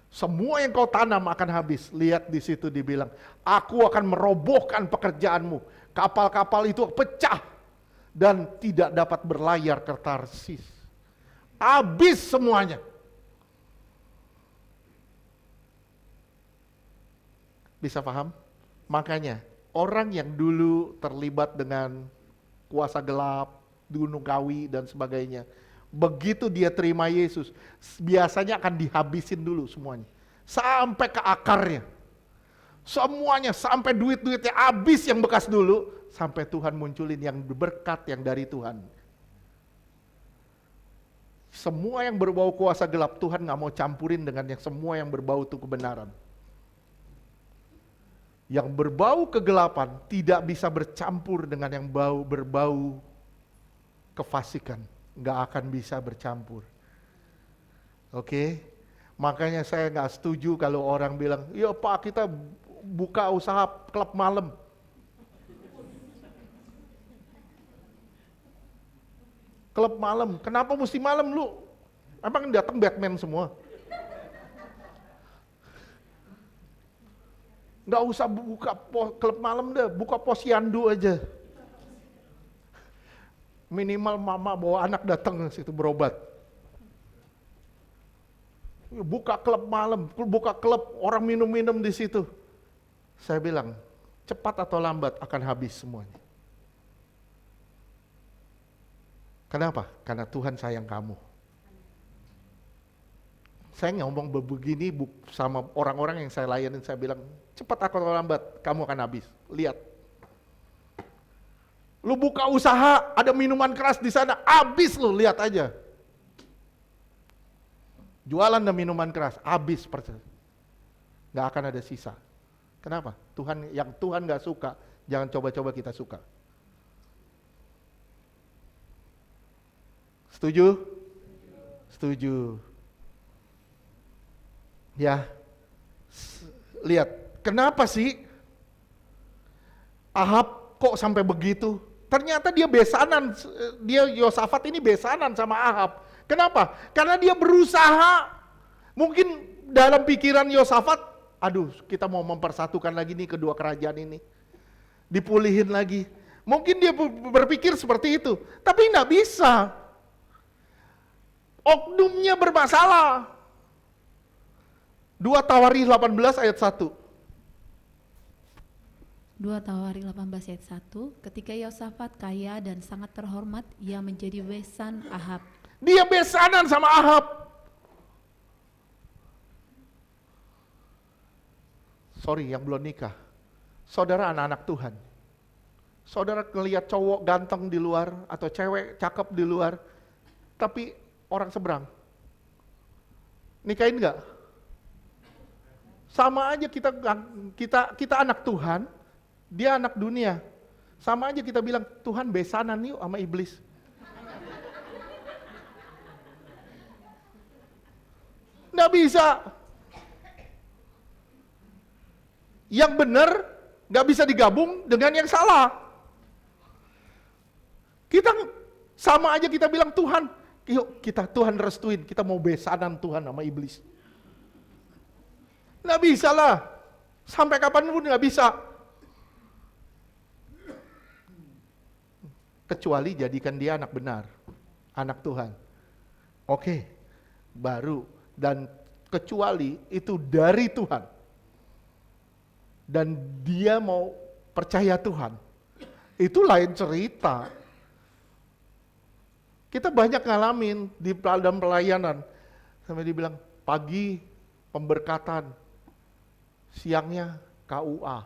Semua yang kau tanam akan habis. Lihat di situ dibilang, aku akan merobohkan pekerjaanmu. Kapal-kapal itu pecah dan tidak dapat berlayar ke Tarsis. Habis semuanya. Bisa paham? Makanya orang yang dulu terlibat dengan kuasa gelap, Gunung Kawi dan sebagainya. Begitu dia terima Yesus, biasanya akan dihabisin dulu semuanya. Sampai ke akarnya. Semuanya, sampai duit-duitnya habis yang bekas dulu, sampai Tuhan munculin yang berkat yang dari Tuhan. Semua yang berbau kuasa gelap, Tuhan gak mau campurin dengan yang semua yang berbau itu kebenaran. Yang berbau kegelapan tidak bisa bercampur dengan yang berbau kefasikan. Nggak akan bisa bercampur. Oke? Makanya saya nggak setuju kalau orang bilang, iya Pak kita buka usaha klub malam. Klub malam, kenapa mesti malam lu? Emang datang Batman semua? Nggak usah buka klub malam deh, buka posyandu aja. Minimal mama bawa anak datang ke situ berobat. Buka klub malam, buka klub orang minum-minum di situ. Saya bilang, cepat atau lambat akan habis semuanya. Kenapa? Karena Tuhan sayang kamu. Saya ngomong begini sama orang-orang yang saya layanin, saya bilang, cepat atau lambat kamu akan habis. Lihat. Lu buka usaha, ada minuman keras di sana, habis lu, lihat aja. Jualan dan minuman keras, habis persen. Gak akan ada sisa. Kenapa? Yang Tuhan gak suka, jangan coba-coba kita suka. Setuju? Setuju. Ya, lihat, kenapa sih Ahab kok sampai begitu? Ternyata dia besanan, Yosafat ini besanan sama Ahab. Kenapa? Karena dia berusaha, mungkin dalam pikiran Yosafat, aduh kita mau mempersatukan lagi nih kedua kerajaan ini. Dipulihin lagi. Mungkin dia berpikir seperti itu, tapi nggak bisa. Oknumnya bermasalah. 2 Tawarikh 18 ayat 1. 2 Tawarikh 18 ayat 1, ketika Yosafat kaya dan sangat terhormat, ia menjadi besan Ahab. Dia besanan sama Ahab. Sorry, yang belum nikah. Saudara anak-anak Tuhan. Saudara ngelihat cowok ganteng di luar, atau cewek cakep di luar, tapi orang seberang. Nikahin enggak? Sama aja kita anak Tuhan, dia anak dunia. Sama aja kita bilang, Tuhan besanan yuk sama iblis. Nggak bisa. Yang benar nggak bisa digabung dengan yang salah. Kita sama aja kita bilang Tuhan, yuk Tuhan restuin, kita mau besanan Tuhan sama iblis. Nggak bisa lah, sampai kapanpun nggak bisa. Kecuali jadikan dia anak benar, anak Tuhan. Oke, baru. Dan kecuali itu dari Tuhan. Dan dia mau percaya Tuhan. Itu lain cerita. Kita banyak ngalamin di dalam pelayanan. Sampai dibilang, pagi pemberkatan, siangnya KUA.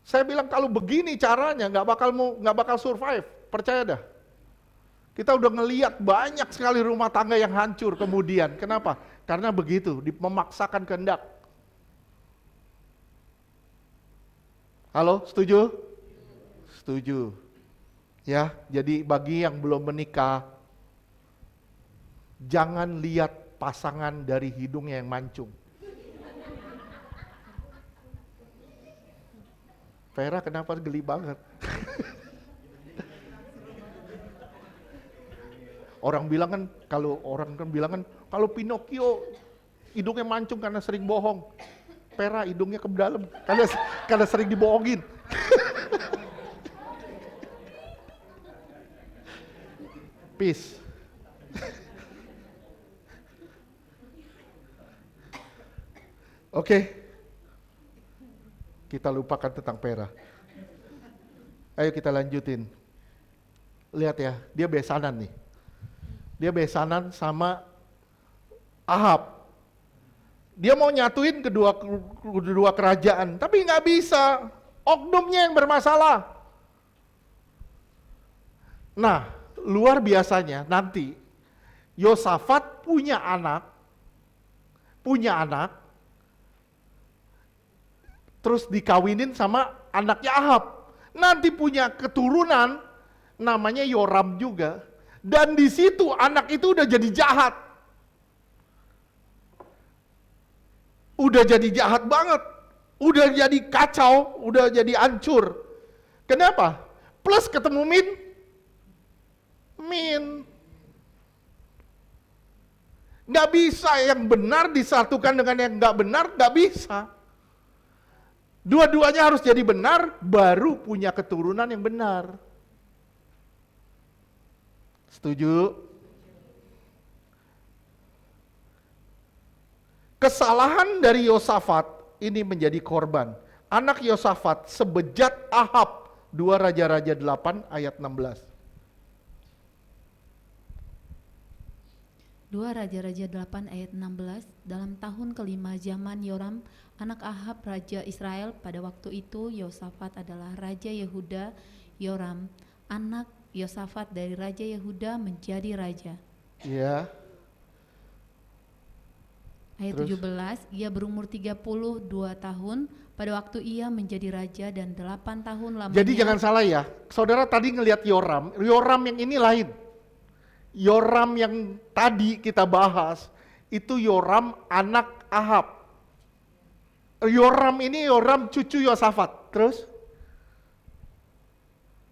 Saya bilang kalau begini caranya nggak bakal survive, percaya dah. Kita udah ngeliat banyak sekali rumah tangga yang hancur kemudian. Kenapa? Karena begitu, memaksakan kehendak. Halo, setuju? Setuju. Ya, jadi bagi yang belum menikah, jangan lihat pasangan dari hidungnya yang mancung. Vera kenapa geli banget? Orang bilang kan, kalau Pinocchio hidungnya mancung karena sering bohong. Vera hidungnya ke dalam karena sering dibohongin. Peace. Oke. Kita lupakan tentang Vera. Ayo kita lanjutin. Lihat ya, dia besanan nih. Dia besanan sama Ahab. Dia mau nyatuin kedua kerajaan, tapi nggak bisa. Oknumnya yang bermasalah. Nah, luar biasanya nanti Yosafat punya anak, terus dikawinin sama anaknya Ahab. Nanti punya keturunan namanya Yoram juga. Dan di situ anak itu udah jadi jahat. Udah jadi jahat banget. Udah jadi kacau, udah jadi hancur. Kenapa? Plus ketemu Min. Nggak bisa yang benar disatukan dengan yang nggak benar, nggak bisa. Dua-duanya harus jadi benar, baru punya keturunan yang benar. Setuju? Kesalahan dari Yosafat ini menjadi korban. Anak Yosafat sebejat Ahab 2 Raja-Raja 8 ayat 16. 2 Raja-Raja 8 ayat 16, dalam tahun kelima zaman Yoram, anak Ahab Raja Israel, pada waktu itu Yosafat adalah Raja Yehuda, Yoram, anak Yosafat dari Raja Yehuda menjadi raja. Ya. Ayat Terus? 17, ia berumur 32 tahun pada waktu ia menjadi raja dan 8 tahun lamanya. Jadi jangan salah ya, saudara tadi ngelihat Yoram, Yoram yang ini lain. Yoram yang tadi kita bahas, itu Yoram anak Ahab. Yoram ini Yoram cucu Yosafat. Terus?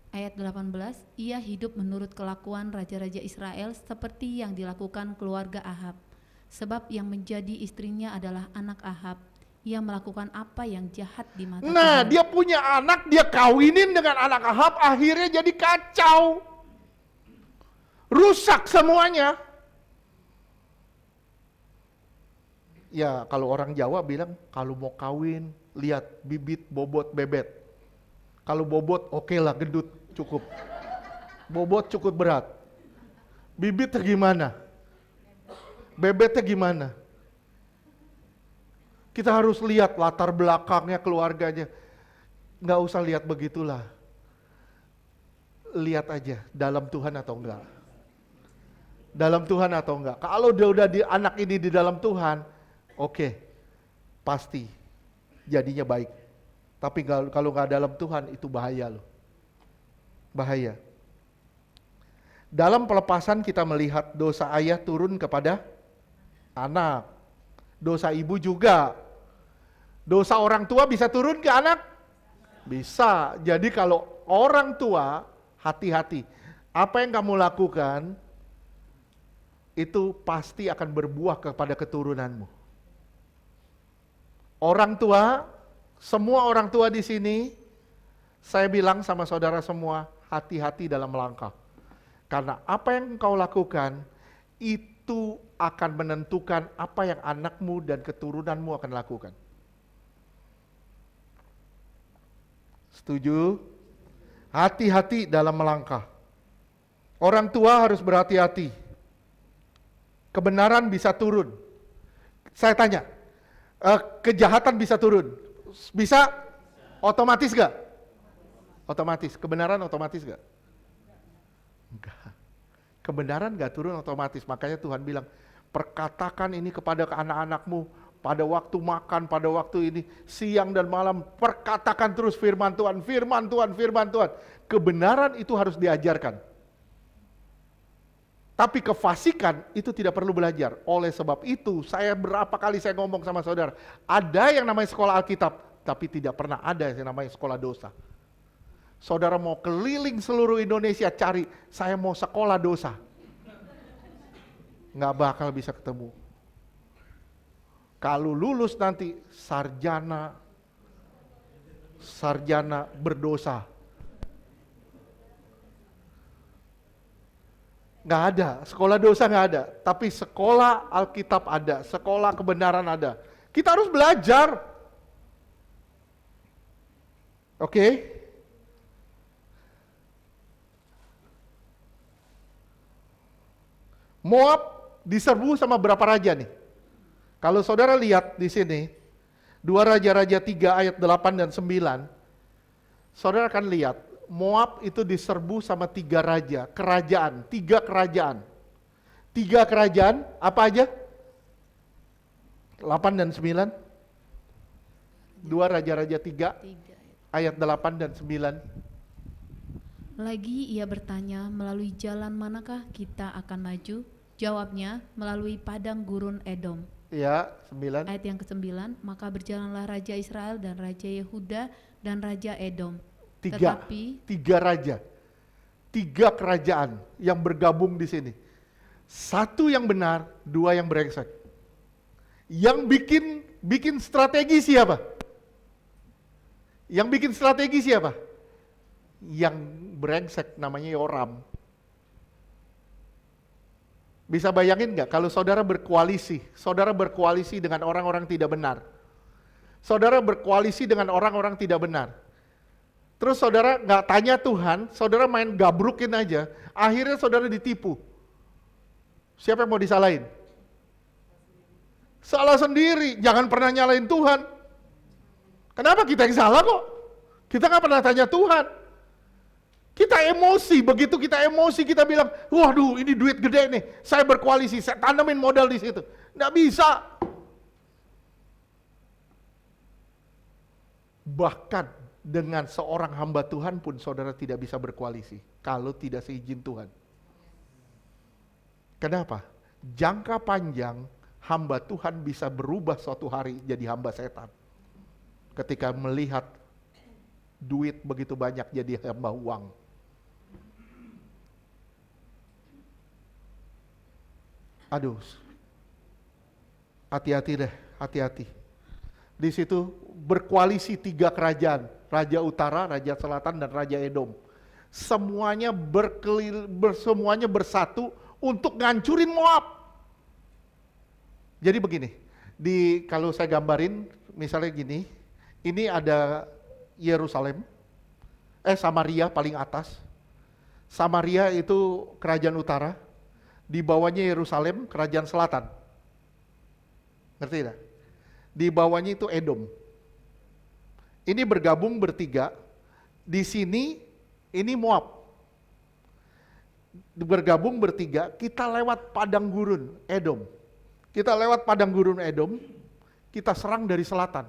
Ayat 18, ia hidup menurut kelakuan raja-raja Israel seperti yang dilakukan keluarga Ahab. Sebab yang menjadi istrinya adalah anak Ahab. Ia melakukan apa yang jahat di mata Nah, Tuhan. dia punya anak, dia kawinin dengan anak Ahab, akhirnya jadi kacau. Rusak semuanya. Ya, kalau orang Jawa bilang, kalau mau kawin, lihat bibit, bobot, bebet. Kalau bobot, oke lah, gendut, cukup. Bobot cukup berat. Bibitnya gimana? Bebetnya gimana? Kita harus lihat latar belakangnya, keluarganya. Nggak usah lihat begitulah. Lihat aja, dalam Tuhan atau enggak. Dalam Tuhan atau enggak. Kalau dia udah anak ini di dalam Tuhan, oke, pasti jadinya baik. Tapi kalau nggak dalam Tuhan, itu bahaya loh. Bahaya. Dalam pelepasan kita melihat dosa ayah turun kepada anak. Dosa ibu juga. Dosa orang tua bisa turun ke anak? Bisa. Jadi kalau orang tua, hati-hati. Apa yang kamu lakukan, itu pasti akan berbuah kepada keturunanmu. Orang tua, semua orang tua di sini, saya bilang sama saudara semua, hati-hati dalam melangkah. Karena apa yang engkau lakukan, itu akan menentukan apa yang anakmu dan keturunanmu akan lakukan. Setuju? Hati-hati dalam melangkah. Orang tua harus berhati-hati. Kebenaran bisa turun. Saya tanya, kejahatan bisa turun? Bisa? Otomatis gak? Otomatis. Kebenaran otomatis gak? Enggak. Kebenaran gak turun otomatis. Makanya Tuhan bilang, perkatakan ini kepada anak-anakmu pada waktu makan, pada waktu ini, siang dan malam, perkatakan terus firman Tuhan, firman Tuhan, firman Tuhan. Kebenaran itu harus diajarkan. Tapi kefasikan itu tidak perlu belajar. Oleh sebab itu, berapa kali saya ngomong sama saudara, ada yang namanya sekolah Alkitab, tapi tidak pernah ada yang namanya sekolah dosa. Saudara mau keliling seluruh Indonesia cari, saya mau sekolah dosa. Nggak bakal bisa ketemu. Kalau lulus nanti, sarjana berdosa. Nggak ada, sekolah dosa nggak ada, tapi sekolah Alkitab ada, sekolah kebenaran ada. Kita harus belajar. Oke? Moab diserbu sama berapa raja nih? Kalau saudara lihat di sini, 2 Raja-Raja 3 ayat 8 dan 9, saudara akan lihat, Moab itu diserbu sama 3 raja, kerajaan, 3 kerajaan. 3 kerajaan, apa aja? 8 dan 9. 2 Raja-Raja 3, ayat 8 dan 9. Lagi ia bertanya, melalui jalan manakah kita akan maju? Jawabnya, melalui padang gurun Edom. Ya, 9. Ayat yang ke-9, maka berjalanlah Raja Israel dan Raja Yehuda dan Raja Edom. 3 raja, 3 kerajaan yang bergabung di sini. 1 yang benar, 2 yang brengsek. Yang bikin strategi siapa? Yang bikin strategi siapa? Yang brengsek namanya Yoram. Bisa bayangin nggak kalau saudara berkoalisi dengan orang-orang tidak benar. Saudara berkoalisi dengan orang-orang tidak benar. Terus saudara nggak tanya Tuhan, saudara main gabrukin aja, akhirnya saudara ditipu. Siapa yang mau disalahin? Salah sendiri, jangan pernah nyalain Tuhan. Kenapa kita yang salah kok? Kita nggak pernah tanya Tuhan. Kita emosi, begitu kita emosi kita bilang, waduh ini duit gede nih, saya berkoalisi, saya tanamin modal di situ. Nggak bisa. Bahkan dengan seorang hamba Tuhan pun saudara tidak bisa berkoalisi kalau tidak seizin Tuhan. Kenapa? Jangka panjang hamba Tuhan bisa berubah suatu hari jadi hamba setan. Ketika melihat duit begitu banyak jadi hamba uang. Aduh, hati-hati deh, hati-hati. Di situ berkoalisi 3 kerajaan, Raja Utara, Raja Selatan, dan Raja Edom. Semuanya semuanya bersatu untuk ngancurin Moab. Jadi begini, kalau saya gambarin, misalnya gini, ini ada Yerusalem, Samaria paling atas. Samaria itu kerajaan utara, di bawahnya Yerusalem, kerajaan selatan. Ngerti tidak? Di bawahnya itu Edom. Ini bergabung bertiga. Di sini ini Moab. Bergabung bertiga, kita lewat padang gurun Edom. Kita lewat padang gurun Edom, kita serang dari selatan.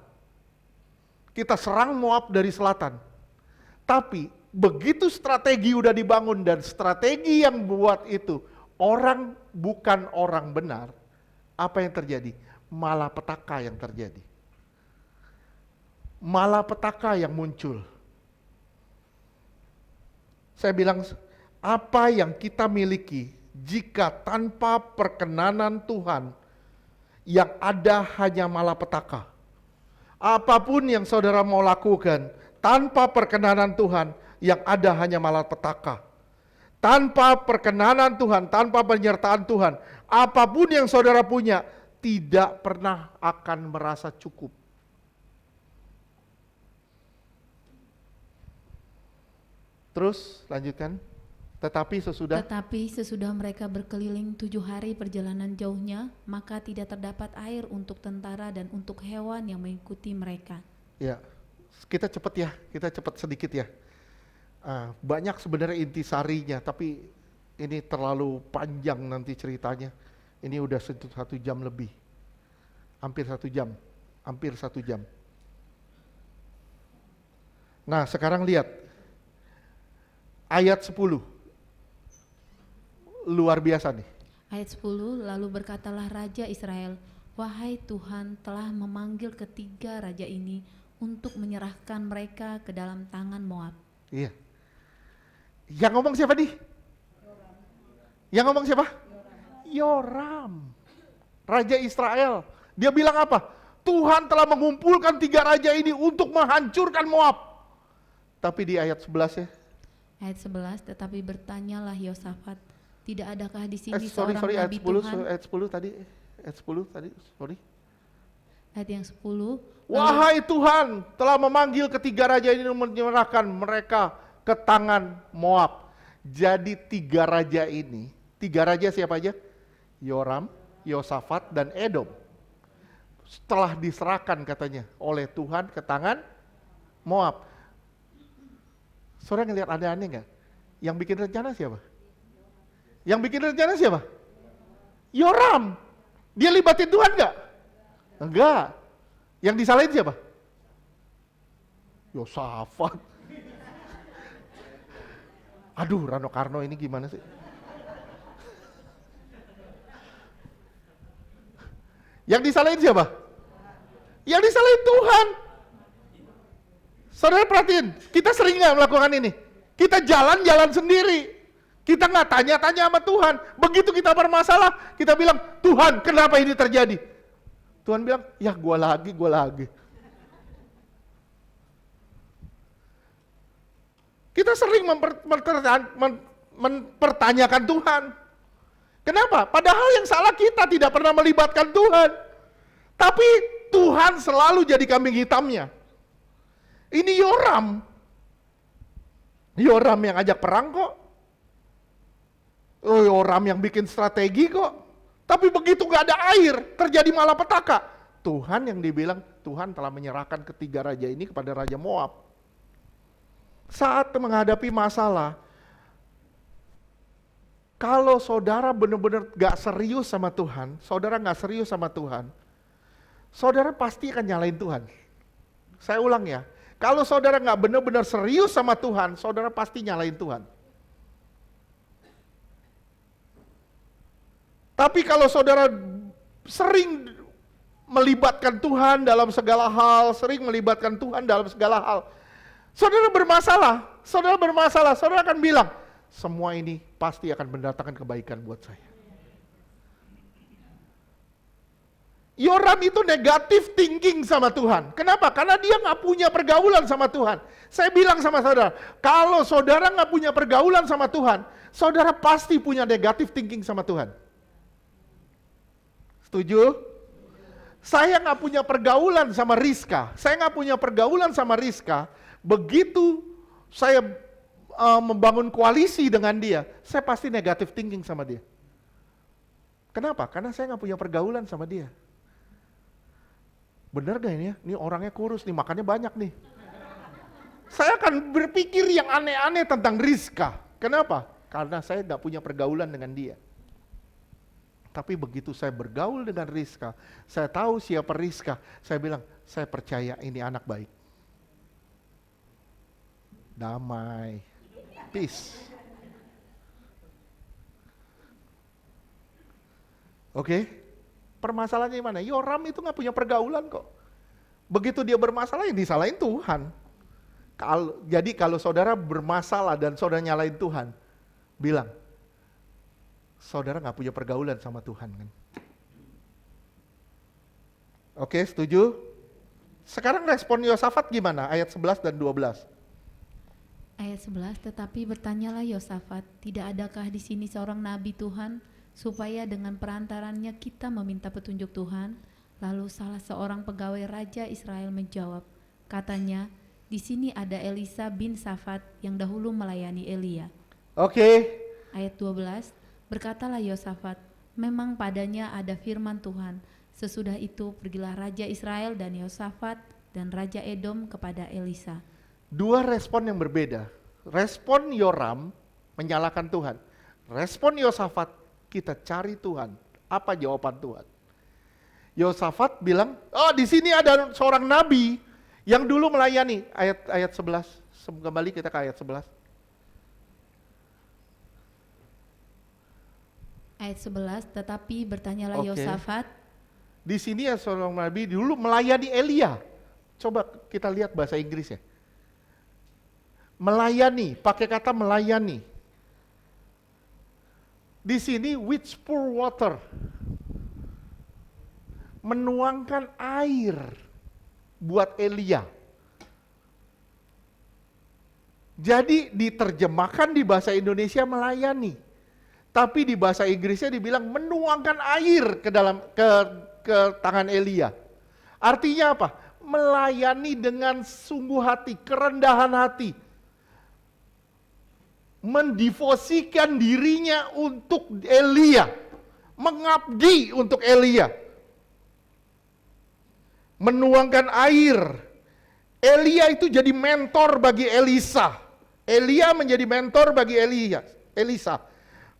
Kita serang Moab dari selatan. Tapi begitu strategi udah dibangun dan strategi yang buat itu orang bukan orang benar, apa yang terjadi? Malapetaka yang terjadi. Malapetaka yang muncul. Saya bilang, apa yang kita miliki jika tanpa perkenanan Tuhan, yang ada hanya malapetaka. Apapun yang saudara mau lakukan, tanpa perkenanan Tuhan, yang ada hanya malapetaka. Tanpa perkenanan Tuhan, tanpa penyertaan Tuhan, apapun yang saudara punya, tidak pernah akan merasa cukup. Terus lanjutkan. Tetapi sesudah mereka berkeliling 7 hari perjalanan jauhnya, maka tidak terdapat air untuk tentara dan untuk hewan yang mengikuti mereka. Ya, kita cepat sedikit ya. Banyak sebenarnya intisarinya, tapi ini terlalu panjang nanti ceritanya. Ini udah 1 jam lebih, hampir 1 jam. Nah sekarang lihat, ayat 10, luar biasa nih. Ayat 10, lalu berkatalah Raja Israel, wahai Tuhan telah memanggil ketiga raja ini untuk menyerahkan mereka ke dalam tangan Moab. Iya. Yang ngomong siapa nih? Yang ngomong siapa? Yoram, Raja Israel. Dia bilang apa? Tuhan telah mengumpulkan 3 raja ini untuk menghancurkan Moab. Tapi di ayat 11 ya. Ayat 11, tetapi bertanyalah Yosafat, tidak adakah di sini sorry, seorang ayat nabi 10, Tuhan? Ayat 10 tadi, sorry. Ayat yang 10. Wahai Tuhan, telah memanggil ketiga raja ini menyerahkan mereka ke tangan Moab. Jadi 3 raja ini, 3 raja siapa aja? Yoram, Yosafat, dan Edom. Setelah diserahkan katanya oleh Tuhan ke tangan Moab. Saudara ngelihat ada aneh nggak? Yang bikin rencana siapa? Yang bikin rencana siapa? Yoram. Dia libatin Tuhan nggak? Enggak. Yang disalahin siapa? Yosafat. Aduh, Rano Karno ini gimana sih? Yang disalahin siapa? Yang disalahin Tuhan. Saudara perhatiin, kita sering nggak melakukan ini? Kita jalan-jalan sendiri. Kita nggak tanya-tanya sama Tuhan. Begitu kita bermasalah, kita bilang, Tuhan kenapa ini terjadi? Tuhan bilang, ya gua lagi. Kita sering mempertanyakan Tuhan. Kenapa? Padahal yang salah kita tidak pernah melibatkan Tuhan. Tapi Tuhan selalu jadi kambing hitamnya. Ini Yoram. Yoram yang ajak perang kok. Yoram yang bikin strategi kok. Tapi begitu gak ada air, terjadi malapetaka. Tuhan yang dibilang, Tuhan telah menyerahkan ketiga raja ini kepada Raja Moab. Saat menghadapi masalah, kalau saudara benar-benar gak serius sama Tuhan, saudara gak serius sama Tuhan, saudara pasti akan nyalain Tuhan. Saya ulang ya, kalau saudara gak benar-benar serius sama Tuhan, saudara pasti nyalain Tuhan. Tapi kalau saudara sering melibatkan Tuhan dalam segala hal, sering melibatkan Tuhan dalam segala hal, saudara bermasalah, saudara akan bilang, semua ini pasti akan mendatangkan kebaikan buat saya. Yoram itu negatif thinking sama Tuhan. Kenapa? Karena dia gak punya pergaulan sama Tuhan. Saya bilang sama saudara, kalau saudara gak punya pergaulan sama Tuhan, saudara pasti punya negatif thinking sama Tuhan. Setuju? Saya gak punya pergaulan sama Rizka. Begitu saya membangun koalisi dengan dia, saya pasti negatif thinking sama dia. Kenapa? Karena saya gak punya pergaulan sama dia. Bener gak ini ya? Ini orangnya kurus nih, makannya banyak nih. Saya akan berpikir yang aneh-aneh tentang Rizka. Kenapa? Karena saya gak punya pergaulan dengan dia. Tapi begitu saya bergaul dengan Rizka, saya tahu siapa Rizka, saya bilang, saya percaya ini anak baik. Damai. Peace. Oke? Permasalahannya mana? Yoram itu gak punya pergaulan kok. Begitu dia bermasalah, yang disalahin Tuhan. Jadi kalau saudara bermasalah dan saudara nyalain Tuhan, bilang, saudara gak punya pergaulan sama Tuhan kan. Oke, setuju? Sekarang respon Yosafat gimana? Ayat 11 dan 12. Ayat 11, tetapi bertanyalah Yosafat, tidak adakah di sini seorang nabi Tuhan, supaya dengan perantarannya kita meminta petunjuk Tuhan? Lalu salah seorang pegawai Raja Israel menjawab, katanya, di sini ada Elisa bin Safat yang dahulu melayani Elia. Oke. Ayat 12, berkatalah Yosafat, memang padanya ada firman Tuhan. Sesudah itu pergilah Raja Israel dan Yosafat dan Raja Edom kepada Elisa. Dua respon yang berbeda. Respon Yoram menyalahkan Tuhan. Respon Yosafat, kita cari Tuhan. Apa jawaban Tuhan? Yosafat bilang, oh di sini ada seorang nabi yang dulu melayani. Ayat 11. Kembali kita ke ayat 11. Ayat 11, tetapi bertanyalah Yosafat. Di sini ya seorang nabi dulu melayani Elia. Coba kita lihat bahasa Inggris ya. Melayani, pakai kata melayani. Di sini which pour water. Menuangkan air buat Elia. Jadi diterjemahkan di bahasa Indonesia melayani. Tapi di bahasa Inggrisnya dibilang menuangkan air ke tangan Elia. Artinya apa? Melayani dengan sungguh hati, kerendahan hati. Mendivosikan dirinya untuk Elia. Mengabdi untuk Elia. Menuangkan air. Elia itu jadi mentor bagi Elisa. Elia menjadi mentor bagi Elisa.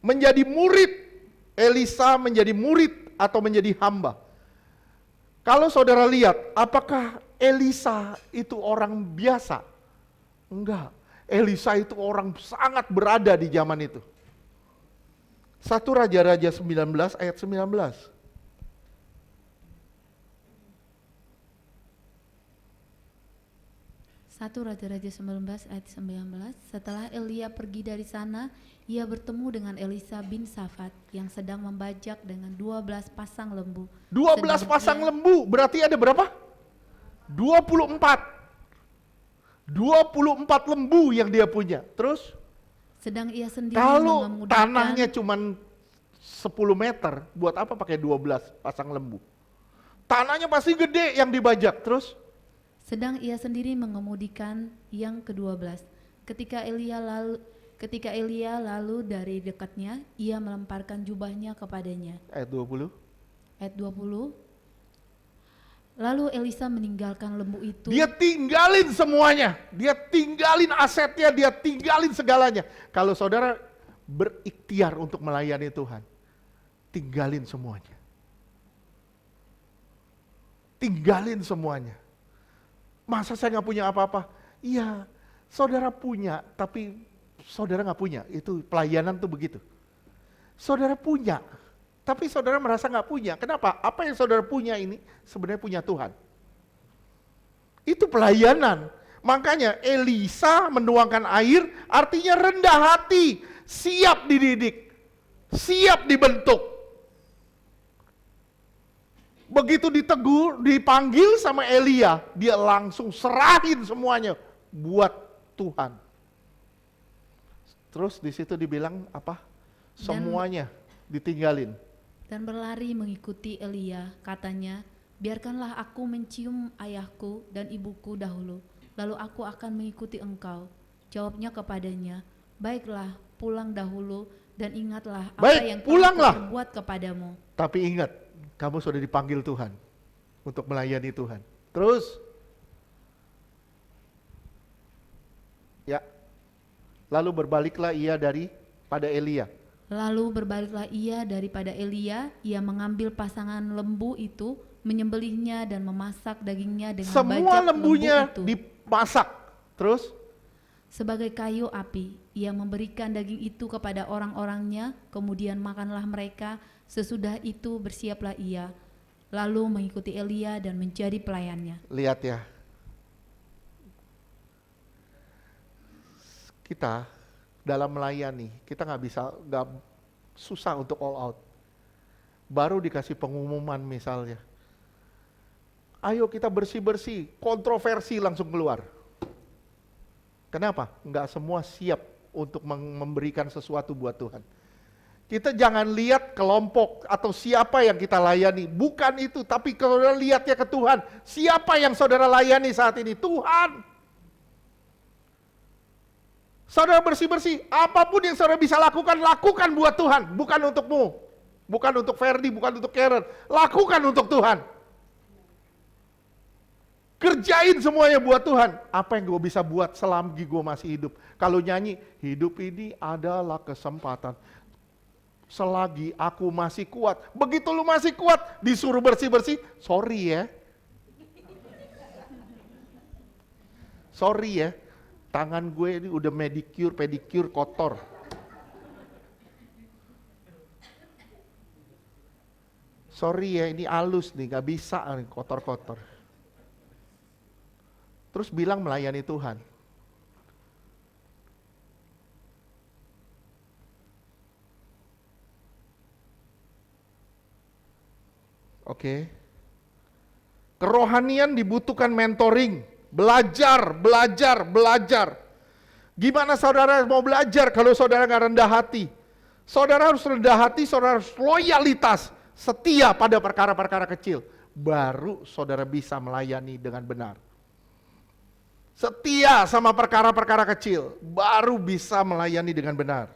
Menjadi murid. Elisa menjadi murid atau menjadi hamba. Kalau saudara lihat, apakah Elisa itu orang biasa? Enggak. Elisa itu orang sangat berada di zaman itu. 1 Raja-Raja 19 ayat 19. 1 Raja-Raja 19 ayat 19, setelah Elia pergi dari sana, ia bertemu dengan Elisa bin Safat yang sedang membajak dengan 12 pasang lembu. 12 pasang lembu, berarti ada berapa? 24. 24 lembu yang dia punya. Terus? Sedang ia sendiri kalau mengemudikan, tanahnya cuma 10 meter, buat apa pakai 12 pasang lembu? Tanahnya pasti gede yang dibajak. Terus? sedang ia sendiri mengemudikan yang ke-12. Ketika Elia lalu dari dekatnya, ia melemparkan jubahnya kepadanya. Ayat 20. Ayat 20. Lalu Elisa meninggalkan lembu itu. Dia tinggalin semuanya. Dia tinggalin asetnya, dia tinggalin segalanya. Kalau saudara berikhtiar untuk melayani Tuhan, tinggalin semuanya. Tinggalin semuanya. Masa saya nggak punya apa-apa? Iya, saudara punya, tapi saudara nggak punya. Itu pelayanan tuh begitu. Saudara punya, tapi saudara merasa nggak punya. Kenapa? Apa yang saudara punya ini sebenarnya punya Tuhan. Itu pelayanan. Makanya Elisa menuangkan air, artinya rendah hati, siap dididik, siap dibentuk. Begitu ditegur, dipanggil sama Elia, dia langsung serahin semuanya buat Tuhan. Terus di situ dibilang apa? Semuanya ditinggalin. Dan berlari mengikuti Elia, katanya, biarkanlah aku mencium ayahku dan ibuku dahulu, lalu aku akan mengikuti engkau. Jawabnya kepadanya, baiklah, pulang dahulu dan ingatlah apa yang telah kuperbuat kepadamu. Tapi ingat, kamu sudah dipanggil Tuhan untuk melayani Tuhan. Terus, ya, lalu berbaliklah ia daripada Elia. Ia mengambil pasangan lembu itu, menyembelihnya dan memasak dagingnya dengan semua bajak lembunya lembu itu dimasak. Terus, sebagai kayu api. Ia memberikan daging itu kepada orang-orangnya, kemudian makanlah mereka. Sesudah itu bersiaplah ia, lalu mengikuti Elia dan menjadi pelayannya. Lihat ya, kita dalam melayani, kita nggak susah untuk all out. Baru dikasih pengumuman misalnya, ayo kita bersih-bersih, kontroversi langsung keluar. Kenapa? Nggak semua siap untuk memberikan sesuatu buat Tuhan. Kita jangan lihat kelompok atau siapa yang kita layani. Bukan itu, tapi kalau lihatnya ke Tuhan. Siapa yang saudara layani saat ini? Tuhan. Saudara bersih-bersih, apapun yang saudara bisa lakukan, lakukan buat Tuhan. Bukan untukmu, bukan untuk Ferdi, bukan untuk Karen. Lakukan untuk Tuhan. Kerjain semuanya buat Tuhan. Apa yang gue bisa buat selagi gue masih hidup? Kalau nyanyi, hidup ini adalah kesempatan. Selagi aku masih kuat. Begitu lu masih kuat, disuruh bersih-bersih, sorry ya. Sorry ya, tangan gue ini udah pedicure kotor. Sorry ya, ini halus nih, gak bisa kotor-kotor. Terus bilang melayani Tuhan. Oke. Kerohanian dibutuhkan mentoring, belajar. Gimana saudara mau belajar kalau saudara nggak rendah hati? Saudara harus rendah hati, saudara harus loyalitas, setia pada perkara-perkara kecil. Baru saudara bisa melayani dengan benar. Setia sama perkara-perkara kecil, baru bisa melayani dengan benar.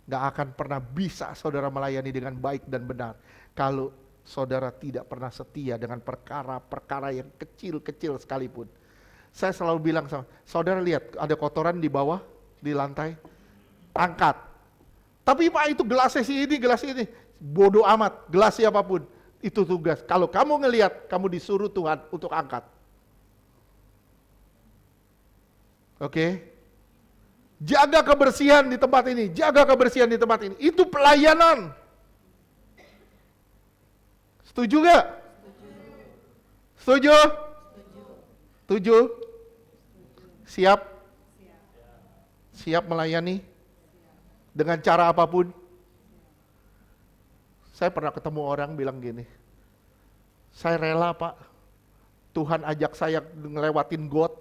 Gak akan pernah bisa saudara melayani dengan baik dan benar kalau saudara tidak pernah setia dengan perkara-perkara yang kecil-kecil sekalipun. Saya selalu bilang sama saudara, lihat ada kotoran di bawah, di lantai, angkat. Tapi Pak, itu gelasnya gelas ini, bodoh amat, gelas siapapun, itu tugas. Kalau kamu ngelihat, kamu disuruh Tuhan untuk angkat. Oke? Jaga kebersihan di tempat ini, itu pelayanan. Setuju gak? Setuju? Setuju? Siap? Siap melayani? Dengan cara apapun? Saya pernah ketemu orang bilang gini, saya rela Pak, Tuhan ajak saya ngelewatin got,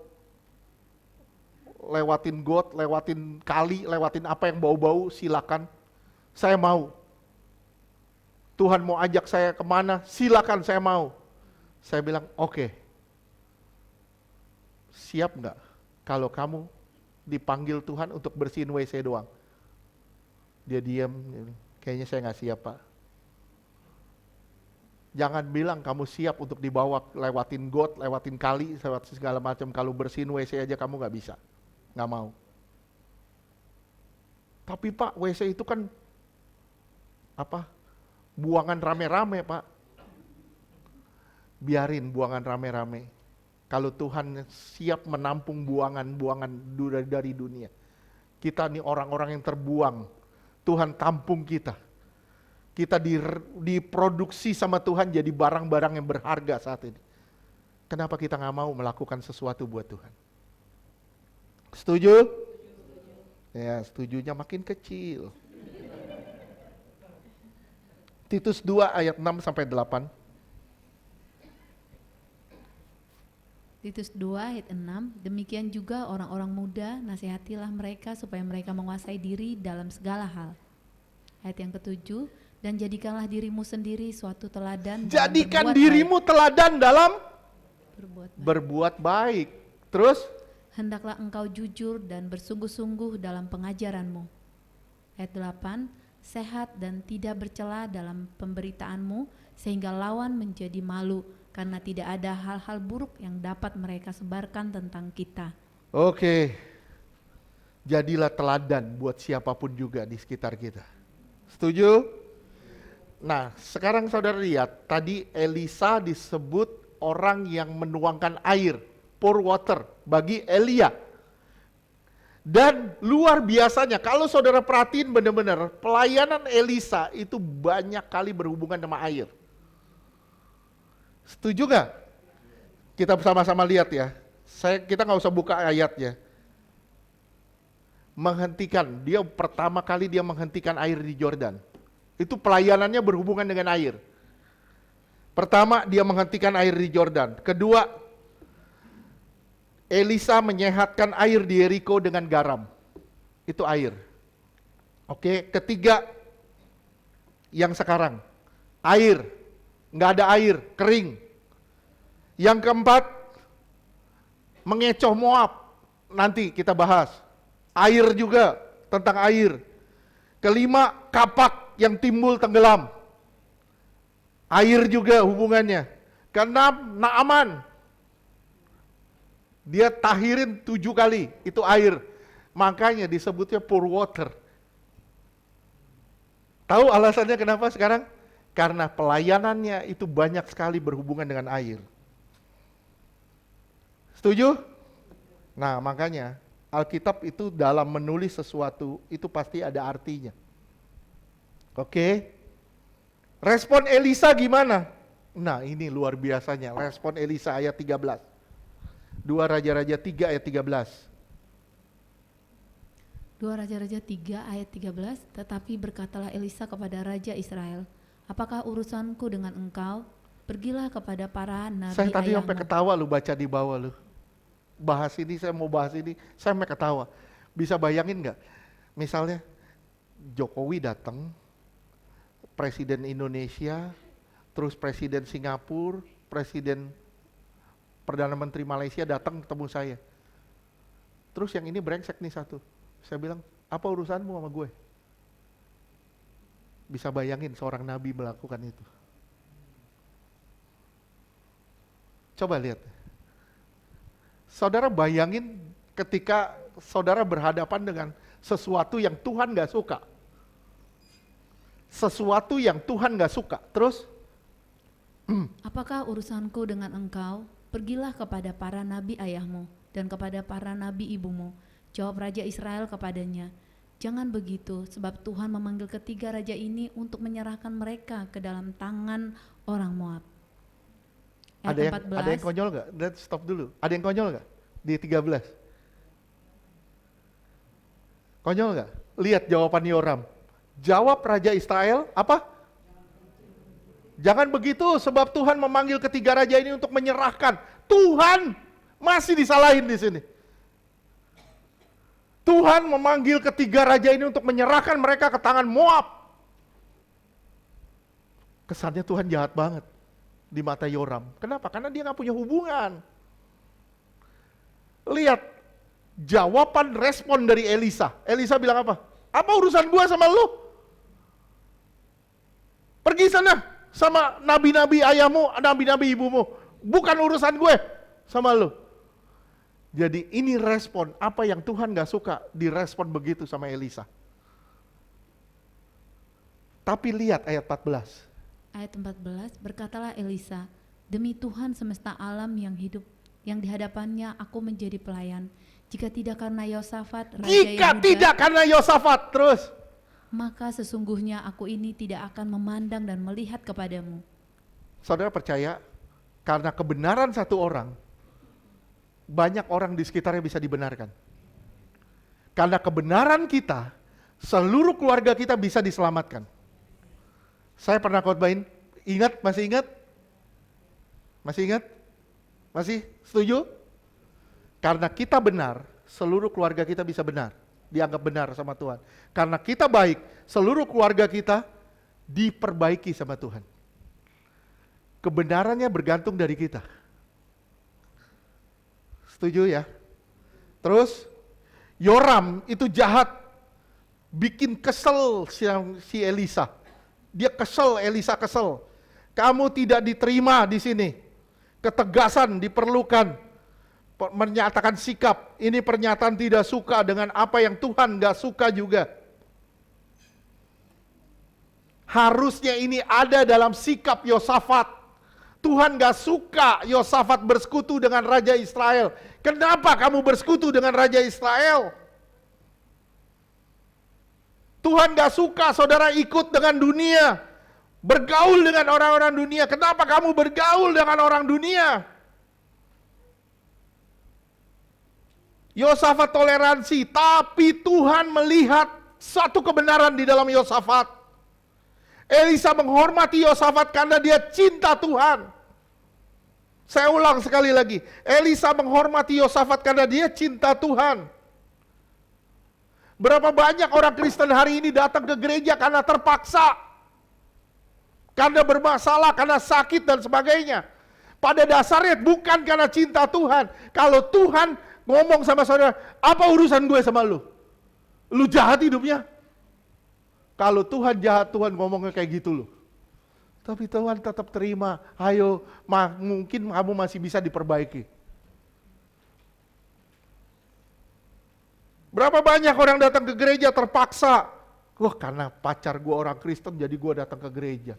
lewatin kali, lewatin apa yang bau-bau, silakan. Saya mau. Tuhan mau ajak saya kemana, silakan, saya mau. Saya bilang, oke. Siap nggak kalau kamu dipanggil Tuhan untuk bersihin WC doang. Dia diam, kayaknya saya nggak siap Pak. Jangan bilang kamu siap untuk dibawa lewatin got, lewatin kali, lewatin segala macam. Kalau bersihin WC aja kamu nggak bisa, nggak mau. Tapi Pak, WC itu kan buangan rame-rame Pak. Biarin buangan rame-rame. Kalau Tuhan siap menampung buangan-buangan dari dunia. Kita nih orang-orang yang terbuang. Tuhan tampung kita. Kita diproduksi sama Tuhan jadi barang-barang yang berharga saat ini. Kenapa kita nggak mau melakukan sesuatu buat Tuhan? Setuju? Ya, setujunya makin kecil. Titus 2 ayat 6 sampai 8. Titus 2 ayat 6, demikian juga orang-orang muda, nasihatilah mereka supaya mereka menguasai diri dalam segala hal. Ayat yang ketujuh, dan jadikanlah dirimu sendiri suatu teladan. Jadikan dirimu teladan dalam berbuat baik. berbuat baik. Terus? Hendaklah engkau jujur dan bersungguh-sungguh dalam pengajaranmu. Ayat 8, sehat dan tidak bercela dalam pemberitaanmu, sehingga lawan menjadi malu, karena tidak ada hal-hal buruk yang dapat mereka sebarkan tentang kita. Oke. Jadilah teladan buat siapapun juga di sekitar kita. Setuju? Nah, sekarang saudara lihat, tadi Elisa disebut orang yang menuangkan air, pour water, bagi Elia. Dan luar biasanya, kalau saudara perhatiin benar-benar, pelayanan Elisa itu banyak kali berhubungan sama air. Setuju gak? Kita sama-sama lihat ya. Kita nggak usah buka ayatnya. Pertama kali dia menghentikan air di Yordan. Itu pelayanannya berhubungan dengan air. Pertama, dia menghentikan air di Yordan. Kedua, Elisa menyehatkan air di Yeriko dengan garam. Itu air. Oke, ketiga, yang sekarang, air. Nggak ada air, kering. Yang keempat, mengecoh Moab. Nanti kita bahas. Air juga, tentang air. Kelima, kapak yang timbul tenggelam. Air juga hubungannya. Keenam, Naaman. Dia tahirin 7 kali, itu air. Makanya disebutnya pour water. Tahu alasannya kenapa sekarang? Karena pelayanannya itu banyak sekali berhubungan dengan air. Setuju? Nah, makanya Alkitab itu dalam menulis sesuatu itu pasti ada artinya. Oke? Respon Elisa gimana? Nah, ini luar biasanya. Respon Elisa ayat 13. 2 Raja-Raja 3 ayat 13. 2 Raja-Raja 3 ayat 13, tetapi berkatalah Elisa kepada Raja Israel, apakah urusanku dengan engkau? Pergilah kepada para nabi Saya tadi ayahmu. sampai ketawa lu baca di bawah lu. Saya mau bahas ini, saya sampai ketawa. Bisa bayangin nggak? Misalnya Jokowi datang, Presiden Indonesia, terus Presiden Singapura, Presiden Perdana Menteri Malaysia datang ketemu saya. Terus yang ini brengsek nih satu. Saya bilang, apa urusanmu sama gue? Bisa bayangin seorang nabi melakukan itu. Coba lihat. Saudara bayangin ketika saudara berhadapan dengan sesuatu yang Tuhan gak suka. Sesuatu yang Tuhan gak suka. Terus? Apakah urusanku dengan engkau? Pergilah kepada para nabi ayahmu dan kepada para nabi ibumu. Jawab Raja Israel kepadanya, jangan begitu, sebab Tuhan memanggil ketiga raja ini untuk menyerahkan mereka ke dalam tangan orang Moab. Ayat 14. Ada yang konyol gak? Stop dulu. Ada yang konyol gak? Di 13. Konyol gak? Lihat jawaban Yoram. Jawab Raja Israel, apa? Jangan begitu, sebab Tuhan memanggil ketiga raja ini untuk menyerahkan. Tuhan masih disalahin di sini. Tuhan memanggil ketiga raja ini untuk menyerahkan mereka ke tangan Moab. Kesannya Tuhan jahat banget di mata Yoram. Kenapa? Karena dia gak punya hubungan. Lihat, jawaban respon dari Elisa. Elisa bilang apa? Apa urusan gua sama lu? Pergi sana sama nabi-nabi ayahmu, nabi-nabi ibumu. Bukan urusan gue sama lu. Jadi ini respon apa yang Tuhan gak suka direspon begitu sama Elisa. Tapi lihat ayat 14. Ayat 14, berkatalah Elisa, demi Tuhan semesta alam yang hidup, yang di hadapannya aku menjadi pelayan. Jika tidak karena Yosafat, Raja Jika Yehuda, tidak karena Yosafat, terus. maka sesungguhnya aku ini tidak akan memandang dan melihat kepadamu. Saudara percaya, karena kebenaran satu orang, banyak orang di sekitarnya bisa dibenarkan. Karena kebenaran kita, seluruh keluarga kita bisa diselamatkan. Saya pernah khotbahin, ingat, masih ingat? Masih ingat? Masih setuju? Karena kita benar, seluruh keluarga kita bisa benar, dianggap benar sama Tuhan. Karena kita baik, seluruh keluarga kita diperbaiki sama Tuhan. Kebenarannya bergantung dari kita. Setuju ya? Terus, Yoram itu jahat, bikin kesel si Elisa. Dia kesel, Elisa kesel. Kamu tidak diterima di sini. Ketegasan diperlukan. Menyatakan sikap. Ini pernyataan tidak suka dengan apa yang Tuhan gak suka juga. Harusnya ini ada dalam sikap Yosafat. Tuhan gak suka Yosafat bersekutu dengan Raja Israel. Kenapa kamu bersekutu dengan Raja Israel? Tuhan gak suka saudara ikut dengan dunia, bergaul dengan orang-orang dunia. Kenapa kamu bergaul dengan orang dunia? Yosafat toleransi, tapi Tuhan melihat satu kebenaran di dalam Yosafat. Elisa menghormati Yosafat karena dia cinta Tuhan. Saya ulang sekali lagi, Elisa menghormati Yosafat karena dia cinta Tuhan. Berapa banyak orang Kristen hari ini datang ke gereja karena terpaksa, karena bermasalah, karena sakit dan sebagainya. Pada dasarnya bukan karena cinta Tuhan. Kalau Tuhan ngomong sama saudara, apa urusan gue sama lu? Lu jahat hidupnya. Kalau Tuhan jahat, Tuhan ngomongnya kayak gitu loh. Tapi Tuhan tetap terima, ayo mungkin kamu masih bisa diperbaiki. Berapa banyak orang datang ke gereja terpaksa. Wah, karena pacar gue orang Kristen jadi gue datang ke gereja.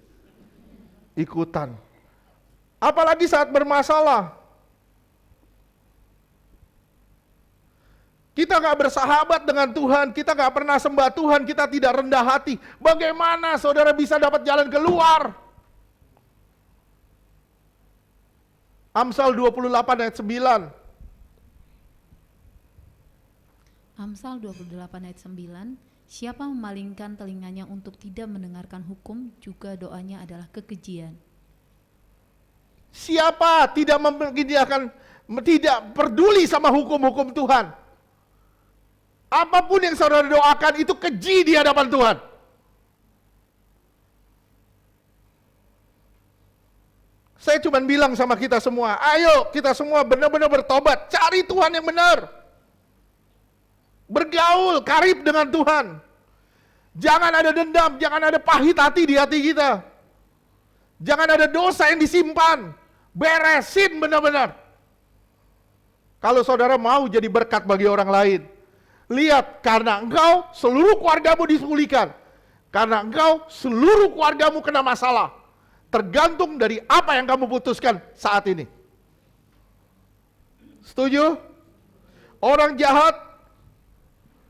Ikutan. Apalagi saat bermasalah. Kita gak bersahabat dengan Tuhan, kita gak pernah sembah Tuhan, kita tidak rendah hati. Bagaimana saudara bisa dapat jalan keluar? Amsal 28 ayat 9. Amsal 28 ayat 9, siapa memalingkan telinganya untuk tidak mendengarkan hukum, juga doanya adalah kekejian. Siapa tidak tidak peduli sama hukum-hukum Tuhan? Apapun yang saudara doakan itu keji di hadapan Tuhan. Saya cuma bilang sama kita semua, ayo kita semua benar-benar bertobat, cari Tuhan yang benar. Bergaul, karib dengan Tuhan. Jangan ada dendam, jangan ada pahit hati di hati kita. Jangan ada dosa yang disimpan. Beresin benar-benar. Kalau saudara mau jadi berkat bagi orang lain, lihat, karena engkau seluruh keluargamu dipulihkan. Karena engkau seluruh keluargamu kena masalah. Tergantung dari apa yang kamu putuskan saat ini. Setuju? Orang jahat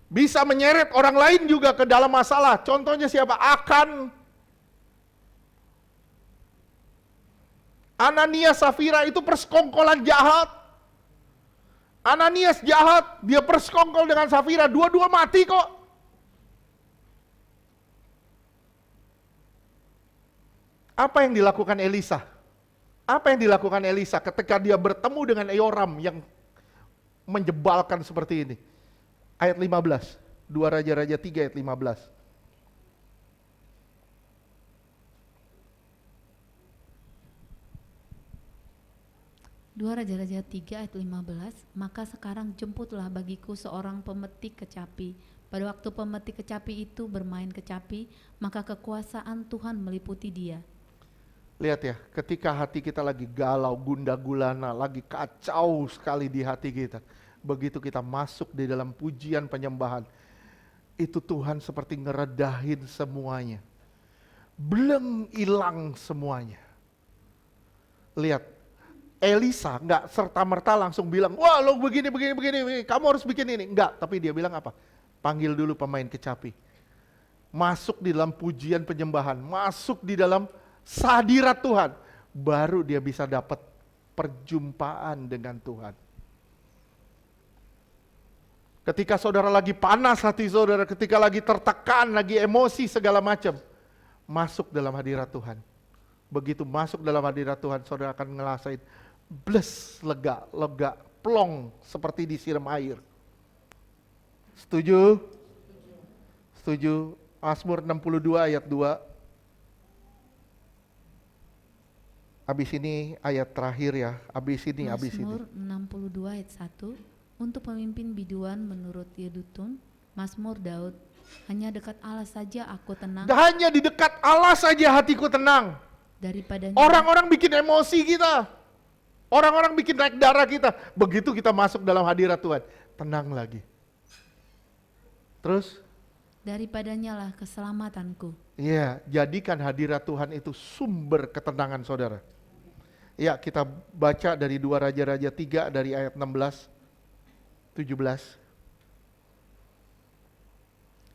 bisa menyeret orang lain juga ke dalam masalah. Contohnya siapa? Akan. Ananias Safira itu persekongkolan jahat. Ananias jahat, dia persekongkol dengan Safira, dua-dua mati kok. Apa yang dilakukan Elisa? Apa yang dilakukan Elisa ketika dia bertemu dengan Yoram yang menjebalkan seperti ini? Ayat 15, 2 Raja-Raja 3 ayat 15. 2 Raja-Raja 3 ayat 15, maka sekarang jemputlah bagiku seorang pemetik kecapi. Pada waktu pemetik kecapi itu bermain kecapi, maka kekuasaan Tuhan meliputi dia. Lihat ya, ketika hati kita lagi galau, gundah gulana, lagi kacau sekali di hati kita. Begitu kita masuk di dalam pujian penyembahan, itu Tuhan seperti ngeredahin semuanya. Belum hilang semuanya. Lihat, Elisa nggak serta-merta langsung bilang, wah lo begini, kamu harus bikin ini. Enggak, tapi dia bilang apa? Panggil dulu pemain kecapi. Masuk di dalam pujian penyembahan, masuk di dalam sahadirat Tuhan, baru dia bisa dapat perjumpaan dengan Tuhan. Ketika saudara lagi panas hati saudara, ketika lagi tertekan, lagi emosi segala macam, masuk dalam hadirat Tuhan. Begitu masuk dalam hadirat Tuhan, saudara akan ngerasain bles, lega, plong seperti disiram air. Setuju? Setuju? Mazmur 62 ayat 2. Habis ini ayat terakhir ya, habis ini. Mazmur 62 ayat 1, untuk pemimpin biduan menurut Yedutun, Mazmur Daud, hanya dekat Allah saja aku tenang. Hanya di dekat Allah saja hatiku tenang. Daripadanya Orang-orang bikin emosi kita, orang-orang bikin naik darah kita, begitu kita masuk dalam hadirat Tuhan, tenang lagi. Terus? daripadanya lah keselamatanku. Iya, jadikan hadirat Tuhan itu sumber ketenangan saudara. Ya, kita baca dari 2 Raja-Raja 3 dari ayat 16, 17.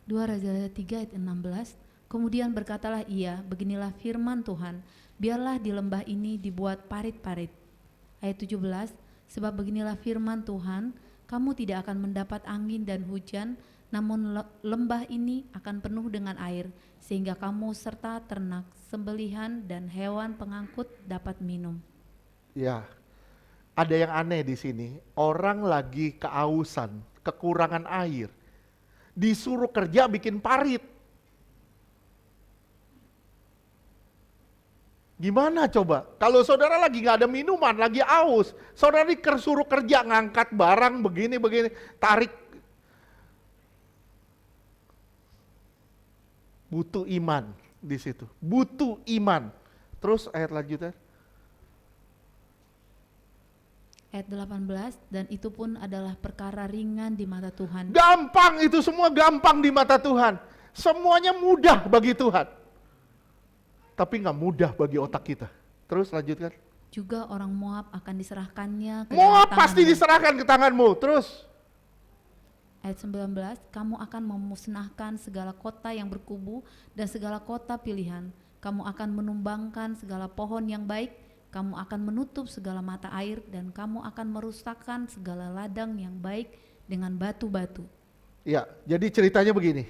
2 Raja-Raja 3 ayat 16, kemudian berkatalah ia, beginilah firman Tuhan, biarlah di lembah ini dibuat parit-parit. Ayat 17, sebab beginilah firman Tuhan, kamu tidak akan mendapat angin dan hujan, namun lembah ini akan penuh dengan air, sehingga kamu serta ternak, sembelihan dan hewan pengangkut dapat minum. Ya, ada yang aneh di sini. Orang lagi keausan, kekurangan air, disuruh kerja bikin parit. Gimana coba? Kalau saudara lagi nggak ada minuman, lagi aus, saudara disuruh kerja ngangkat barang begini, tarik. Butuh iman di situ. Butuh iman. Terus ayat lanjutnya. Ayat 18, dan itu pun adalah perkara ringan di mata Tuhan. Gampang, itu semua gampang di mata Tuhan. Semuanya mudah bagi Tuhan. Tapi nggak mudah bagi otak kita. Terus lanjutkan. Juga orang Moab akan diserahkannya ke Moab dalam pasti tanganmu. diserahkan ke tanganmu. Terus. Ayat 19, kamu akan memusnahkan segala kota yang berkubu dan segala kota pilihan. Kamu akan menumbangkan segala pohon yang baik, kamu akan menutup segala mata air, dan kamu akan merusakkan segala ladang yang baik dengan batu-batu. Ya, jadi ceritanya begini.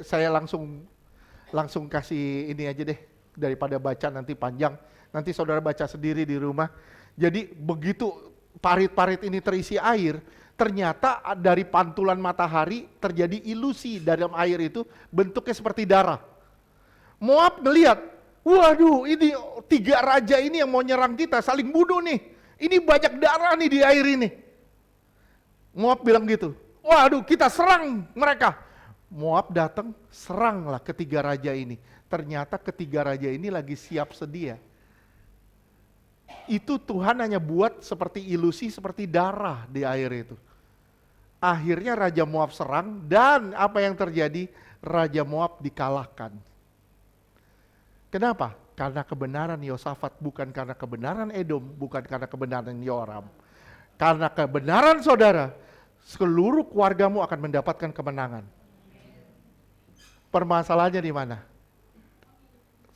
Saya langsung kasih ini aja deh, daripada baca nanti panjang. Nanti saudara baca sendiri di rumah. Jadi begitu parit-parit ini terisi air, ternyata dari pantulan matahari terjadi ilusi dalam air itu bentuknya seperti darah. Moab ngelihat, waduh ini 3 raja ini yang mau nyerang kita, saling bunuh nih. Ini banyak darah nih di air ini. Moab bilang gitu, waduh kita serang mereka. Moab datang, seranglah ketiga raja ini. Ternyata ketiga raja ini lagi siap sedia. Itu Tuhan hanya buat seperti ilusi, seperti darah di air itu. Akhirnya Raja Moab serang dan apa yang terjadi? Raja Moab dikalahkan. Kenapa? Karena kebenaran Yosafat, bukan karena kebenaran Edom, bukan karena kebenaran Yoram. Karena kebenaran saudara, seluruh keluargamu akan mendapatkan kemenangan. Permasalahannya di mana?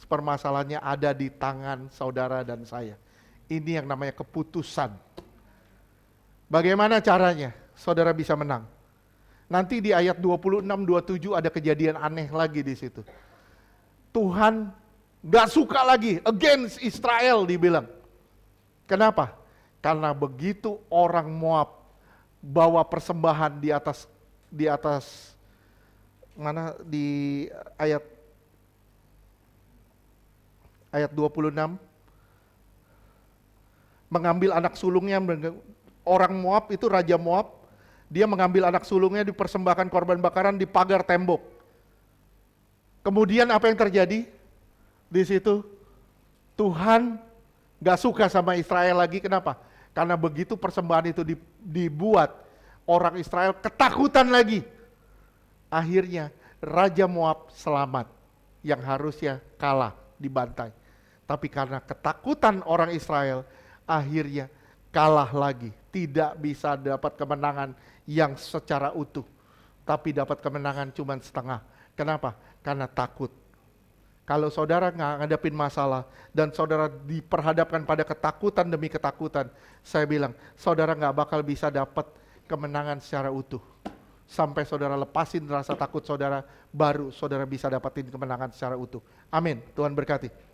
Permasalahannya ada di tangan saudara dan saya. Ini yang namanya keputusan. Bagaimana caranya saudara bisa menang? Nanti di ayat 26-27 ada kejadian aneh lagi di situ. Tuhan gak suka lagi, against Israel dibilang. Kenapa? Karena begitu orang Moab bawa persembahan di atas mana di ayat 26. mengambil anak sulungnya, orang Moab itu Raja Moab, dia mengambil anak sulungnya dipersembahkan korban bakaran di pagar tembok. Kemudian apa yang terjadi? Di situ Tuhan gak suka sama Israel lagi, kenapa? Karena begitu persembahan itu dibuat, orang Israel ketakutan lagi. Akhirnya Raja Moab selamat, yang harusnya kalah, dibantai. Tapi karena ketakutan orang Israel, akhirnya kalah lagi. Tidak bisa dapat kemenangan yang secara utuh. Tapi dapat kemenangan cuma setengah. Kenapa? Karena takut. Kalau saudara nggak ngadepin masalah dan saudara diperhadapkan pada ketakutan demi ketakutan, saya bilang saudara nggak bakal bisa dapat kemenangan secara utuh. Sampai saudara lepasin rasa takut saudara, baru saudara bisa dapatin kemenangan secara utuh. Amin. Tuhan berkati.